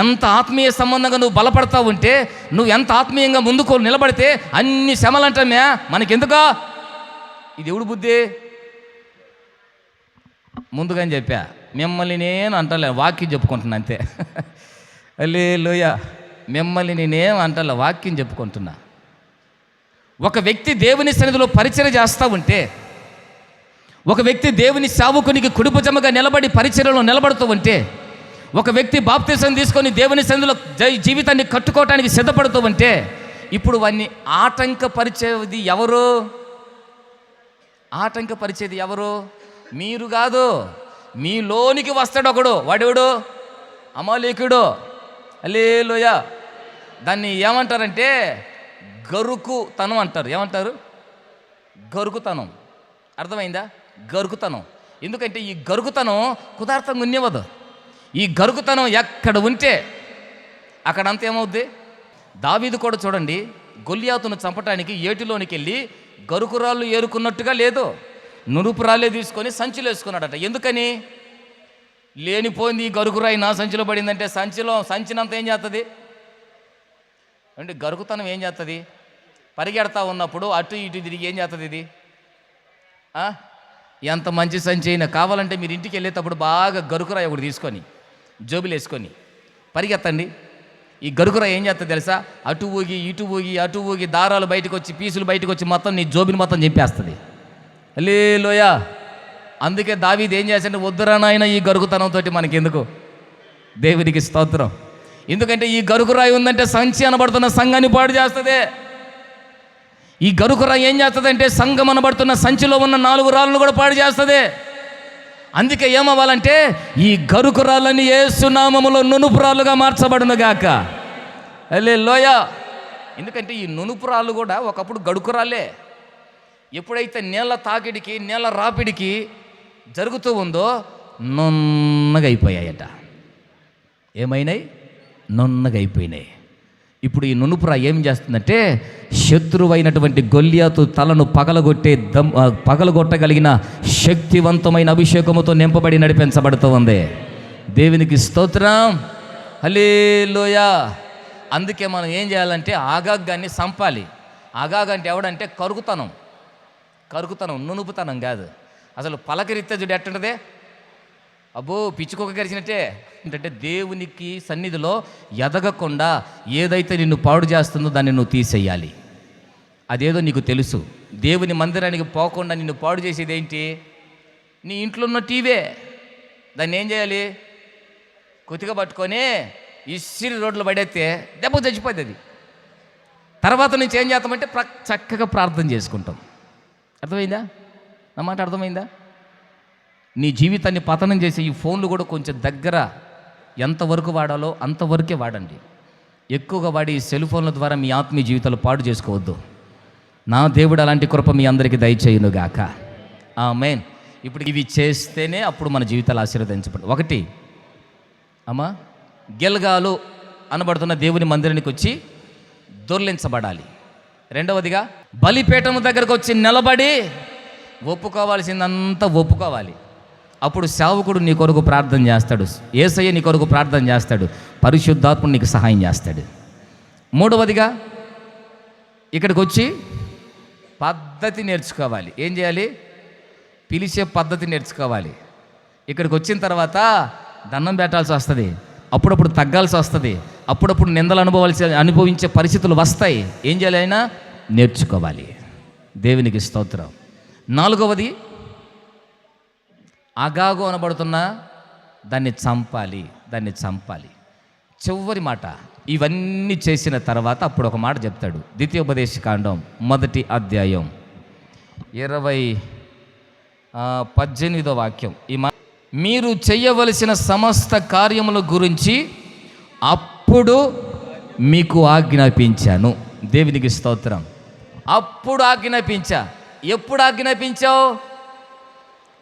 ఎంత ఆత్మీయ సంబంధంగా నువ్వు బలపడతావు ఉంటే, నువ్వు ఎంత ఆత్మీయంగా ముందుకు నిలబడితే అన్ని శ్రమలు అంటామే మనకెందుకో. ఇది ఎవడు బుద్ధి? ముందుగానే చెప్పా, మిమ్మల్ని నేను అంటలే, వాక్యం చెప్పుకుంటున్నా అంతే. హల్లెలూయా. మిమ్మల్ని నేనేం అంటలే, వాక్యం చెప్పుకుంటున్నా. ఒక వ్యక్తి దేవుని సన్నిధిలో పరిచర్య చేస్తూ ఉంటే, ఒక వ్యక్తి దేవుని సేవకునికి కుడిభుజముగా నిలబడి పరిచర్యలో నిలబడుతూ ఉంటే, ఒక వ్యక్తి బాప్తిసం తీసుకొని దేవుని సన్నిధిలో జీవితాన్ని కట్టుకోవటానికి సిద్ధపడుతూ ఉంటే, ఇప్పుడు వాడిని ఆటంకపరిచేది ఎవరు? ఆటంకపరిచేది ఎవరు? మీరు కాదు, మీలోనికి వస్తాడు ఒకడు. వాడెవడు? అమాలేకుడు. హల్లెలూయా. దాన్ని ఏమంటారంటే గరుకుతనం అంటారు. ఏమంటారు? గరుకుతనం. అర్థమైందా? గరుకుతనం. ఎందుకంటే ఈ గరుకుతనం కుదార్థంగా ఉన్నవదు. ఈ గరుకుతనం ఎక్కడ ఉంటే అక్కడంతా ఏమవుద్ది? దావీదు కూడా చూడండి, గొల్యాతును చంపటానికి ఏటిలోనికి వెళ్ళి గరుకురాళ్ళు ఏరుకున్నట్టుగా లేదు, నురుపురాళ్ళే తీసుకొని సంచిలో వేసుకున్నాడట. ఎందుకని? లేనిపోయింది ఈ గరుకురాయి నా సంచిలో పడిందంటే సంచినంత ఏం చేస్తుంది అంటే గరుకుతనం ఏం చేస్తుంది? పరిగెడతా ఉన్నప్పుడు అటు ఇటు తిరిగి ఏం చేస్తుంది ఇది? ఎంత మంచి సంచి అయినా కావాలంటే మీరు ఇంటికి వెళ్ళేటప్పుడు బాగా గరుకురాయి ఒకటి తీసుకొని జోబులు వేసుకొని పరిగెత్తండి. ఈ గరుకురాయి ఏం చేస్తుంది తెలుసా? అటు ఊగి ఇటు ఊగి అటు ఊగి దారాలు బయటకు వచ్చి పీసులు బయటకు వచ్చి మొత్తం నీ జోబిని మొత్తం చంపేస్తుంది. హల్లెలూయా. అందుకే దావీదు ఏం చేశాడంటే, వద్దురా నాయన ఈ గరుకుతనంతో మనకెందుకు, దేవునికి స్తోత్రం. ఎందుకంటే ఈ గరుకురాయి ఉందంటే సంచి అనబడుతున్న సంఘాన్ని పాడు చేస్తుంది. ఈ గరుకురాయి ఏం చేస్తుందంటే సంఘం అనబడుతున్న సంచిలో ఉన్న 4 రాళ్ళను కూడా పాడు చేస్తుంది. అందుకే ఏమవ్వాలంటే ఈ గరుకురాళ్ళని యేసు నామములో నునుపురాళ్ళుగా మార్చబడును గాక. హల్లెలూయా. ఎందుకంటే ఈ నునుపురాళ్ళు కూడా ఒకప్పుడు గడుకురాళ్ళే. ఎప్పుడైతే నీళ్ళ తాకిడికి నీళ్ళ రాపిడికి జరుగుతూ ఉందో నున్నగా అయిపోయాయట. ఏమైనాయి? నున్నగా అయిపోయినాయి. ఇప్పుడు ఈ నునుపుర ఏం చేస్తుందంటే శత్రువైనటువంటి గొల్యాతు తలను పగలగొట్టగలిగిన శక్తివంతమైన అభిషేకముతో నింపబడి నడిపించబడుతూ ఉంది. దేవునికి స్తోత్రం. హల్లెలూయా. అందుకే మనం ఏం చేయాలంటే ఆగాగాన్ని సంపాలి. ఆగాగంటే ఎవడంటే కరుగుతనం, నునుపుతనం కాదు. అసలు పలకరిత్తే చూడు ఎట్టుంటదే, అబ్బో పిచ్చుకోక గరిచినట్టే. ఏంటంటే దేవునికి సన్నిధిలో ఎదగకుండా ఏదైతే నిన్ను పాడు చేస్తుందో దాన్ని నువ్వు తీసేయాలి. అదేదో నీకు తెలుసు. దేవుని మందిరానికి పోకుండా నిన్ను పాడు చేసేది ఏంటి? నీ ఇంట్లో ఉన్న టీవీ. దాన్ని ఏం చేయాలి? కొద్దిగా పట్టుకొని ఇసిరి రోడ్లు పడేస్తే దెబ్బ చచ్చిపోతుంది అది. తర్వాత నుంచి ఏం చేస్తామంటే చక్కగా ప్రార్థన చేసుకుంటాం. అర్థమైందా? నా మాట అర్థమైందా? నీ జీవితాన్ని పతనం చేసే ఈ ఫోన్లు కూడా కొంచెం దగ్గర ఎంతవరకు వాడాలో అంతవరకే వాడండి. ఎక్కువగా వాడి ఈ సెల్ ఫోన్ల ద్వారా మీ ఆత్మీయ జీవితాలు పాడు చేసుకోవద్దు. నా దేవుడు అలాంటి కృప మీ అందరికీ దయచేయునుగాక. ఆమేన్. ఇప్పుడు ఇవి చేస్తేనే అప్పుడు మన జీవితాలు ఆశీర్వదించబడతాయి. ఒకటి, అమ్మా, గిల్గాలు అనబడుతున్న దేవుని మందిరానికి వచ్చి దొర్లించబడాలి. రెండవదిగా బలిపీఠము దగ్గరకు వచ్చి నిలబడి ఒప్పుకోవాల్సిందంతా ఒప్పుకోవాలి. అప్పుడు సేవకుడు నీ కొరకు ప్రార్థన చేస్తాడు, యేసయ్య నీ కొరకు ప్రార్థన చేస్తాడు, పరిశుద్ధాత్ముడు నీకు సహాయం చేస్తాడు. మూడవదిగా ఇక్కడికి వచ్చి పద్ధతి నేర్చుకోవాలి. ఏం చేయాలి? పిలిచే పద్ధతి నేర్చుకోవాలి. ఇక్కడికి వచ్చిన తర్వాత దండం పెట్టాల్సి వస్తుంది, అప్పుడప్పుడు తగ్గాల్సి వస్తుంది, అప్పుడప్పుడు నిందలు అనుభవించే పరిస్థితులు వస్తాయి. ఏం చేయాలి? అయినా నేర్చుకోవాలి. దేవునికి స్తోత్రం. నాలుగవది, అగాగు అనబడుతున్న దాన్ని చంపాలి. చివరి మాట, ఇవన్నీ చేసిన తర్వాత అప్పుడు ఒక మాట చెప్తాడు. ద్వితీయోపదేశకాండం 1వ అధ్యాయం 18వ వాక్యం. ఈ మాట, మీరు చేయవలసిన సమస్త కార్యముల గురించి అప్పుడు మీకు ఆజ్ఞాపించాను. దేవునికి స్తోత్రం. అప్పుడు ఆజ్ఞాపించా. ఎప్పుడు ఆజ్ఞాపించావు?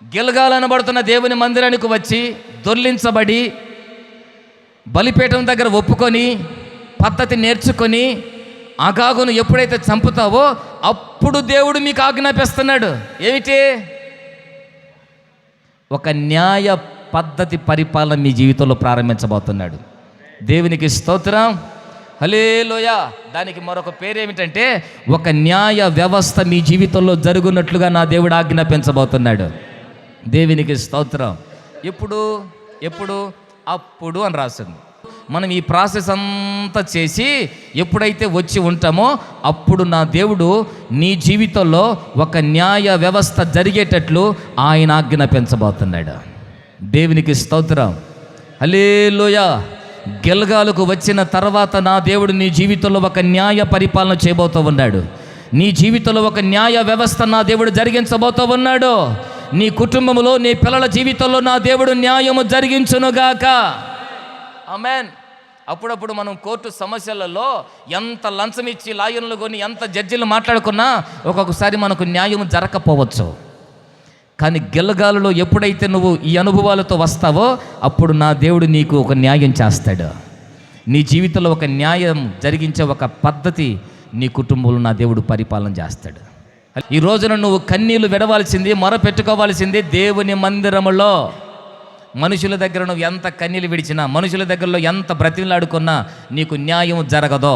గిల్గాలనబడుతున్న దేవుని మందిరానికి వచ్చి దొర్లించబడి బలిపీఠం దగ్గర ఒప్పుకొని పద్ధతి నేర్చుకొని అగాగును ఎప్పుడైతే చంపుతావో అప్పుడు దేవుడు మీకు ఆజ్ఞాపిస్తున్నాడు. ఏమిటి? ఒక న్యాయ పద్ధతి పరిపాలన మీ జీవితంలో ప్రారంభించబోతున్నాడు. దేవునికి స్తోత్రం. హల్లెలూయా. దానికి మరొక పేరేమిటంటే ఒక న్యాయ వ్యవస్థ మీ జీవితంలో జరుగునట్లుగా నా దేవుడు ఆజ్ఞాపించబోతున్నాడు. దేవునికి స్తోత్రం. ఎప్పుడు అప్పుడు అని రాసింది. మనం ఈ ప్రాసెస్ అంతా చేసి ఎప్పుడైతే వచ్చి ఉంటామో అప్పుడు నా దేవుడు నీ జీవితంలో ఒక న్యాయ వ్యవస్థ జరిగేటట్లు ఆయన ఆజ్ఞాపించబోతున్నాడు. దేవునికి స్తోత్రం. హల్లెలూయా. గిల్గాలుకు వచ్చిన తర్వాత నా దేవుడు నీ జీవితంలో ఒక న్యాయ పరిపాలన చేయబోతూ ఉన్నాడు. నీ జీవితంలో ఒక న్యాయ వ్యవస్థ నా దేవుడు జరిగించబోతూ ఉన్నాడు. నీ కుటుంబంలో, నీ పిల్లల జీవితంలో నా దేవుడు న్యాయము జరిగించునుగాక. ఆమేన్. అప్పుడప్పుడు మనం కోర్టు సమస్యలలో ఎంత లంచం ఇచ్చి లాయర్లు కొని ఎంత జడ్జిలు మాట్లాడుకున్నా ఒక్కొక్కసారి మనకు న్యాయం జరగకపోవచ్చు. కానీ గిల్గాలులో ఎప్పుడైతే నువ్వు ఈ అనుభవాలతో వస్తావో అప్పుడు నా దేవుడు నీకు ఒక న్యాయం చేస్తాడు. నీ జీవితంలో ఒక న్యాయం జరిగించే ఒక పద్ధతి నీ కుటుంబంలో నా దేవుడు పరిపాలన చేస్తాడు. ఈ రోజున నువ్వు కన్నీళ్లు విడవాల్సింది, మొర పెట్టుకోవాల్సింది దేవుని మందిరములో. మనుషుల దగ్గర నువ్వు ఎంత కన్నీళ్ళు విడిచినా, మనుషుల దగ్గరలో ఎంత బ్రతిమలాడుకున్నా నీకు న్యాయం జరగదు.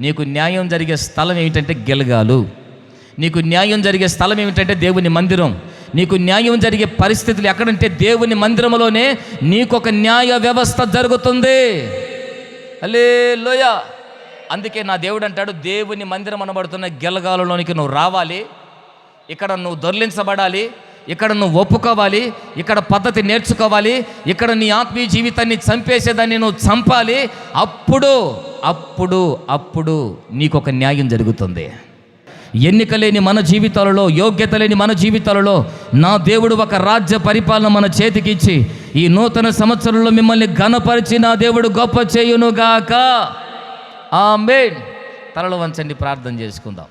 నీకు న్యాయం జరిగే స్థలం ఏమిటంటే గిల్గాలు. నీకు న్యాయం జరిగే స్థలం ఏమిటంటే దేవుని మందిరం. నీకు న్యాయం జరిగే పరిస్థితులు ఎక్కడంటే దేవుని మందిరంలోనే నీకొక న్యాయ వ్యవస్థ జరుగుతుంది. హల్లెలూయా. అందుకే నా దేవుడు అంటాడు, దేవుని మందిరం అనబడుతున్న గిల్గాలులోనికి నువ్వు రావాలి. ఇక్కడ నువ్వు దొర్లించబడాలి, ఇక్కడ నువ్వు ఒప్పుకోవాలి, ఇక్కడ పద్ధతి నేర్చుకోవాలి, ఇక్కడ నీ ఆత్మీయ జీవితాన్ని చంపేసేదాన్ని నువ్వు చంపాలి. అప్పుడు నీకొక న్యాయం జరుగుతుంది. ఎన్నిక లేని మన జీవితాలలో, యోగ్యత లేని మన జీవితాలలో నా దేవుడు ఒక రాజ్య పరిపాలన మన చేతికి ఇచ్చి ఈ నూతన సంవత్సరంలో మిమ్మల్ని ఘనపరిచి నా దేవుడు గొప్ప చేయునుగాక. ఆమేన్. తలలు వంచండి, ప్రార్థన చేసుకుందాం.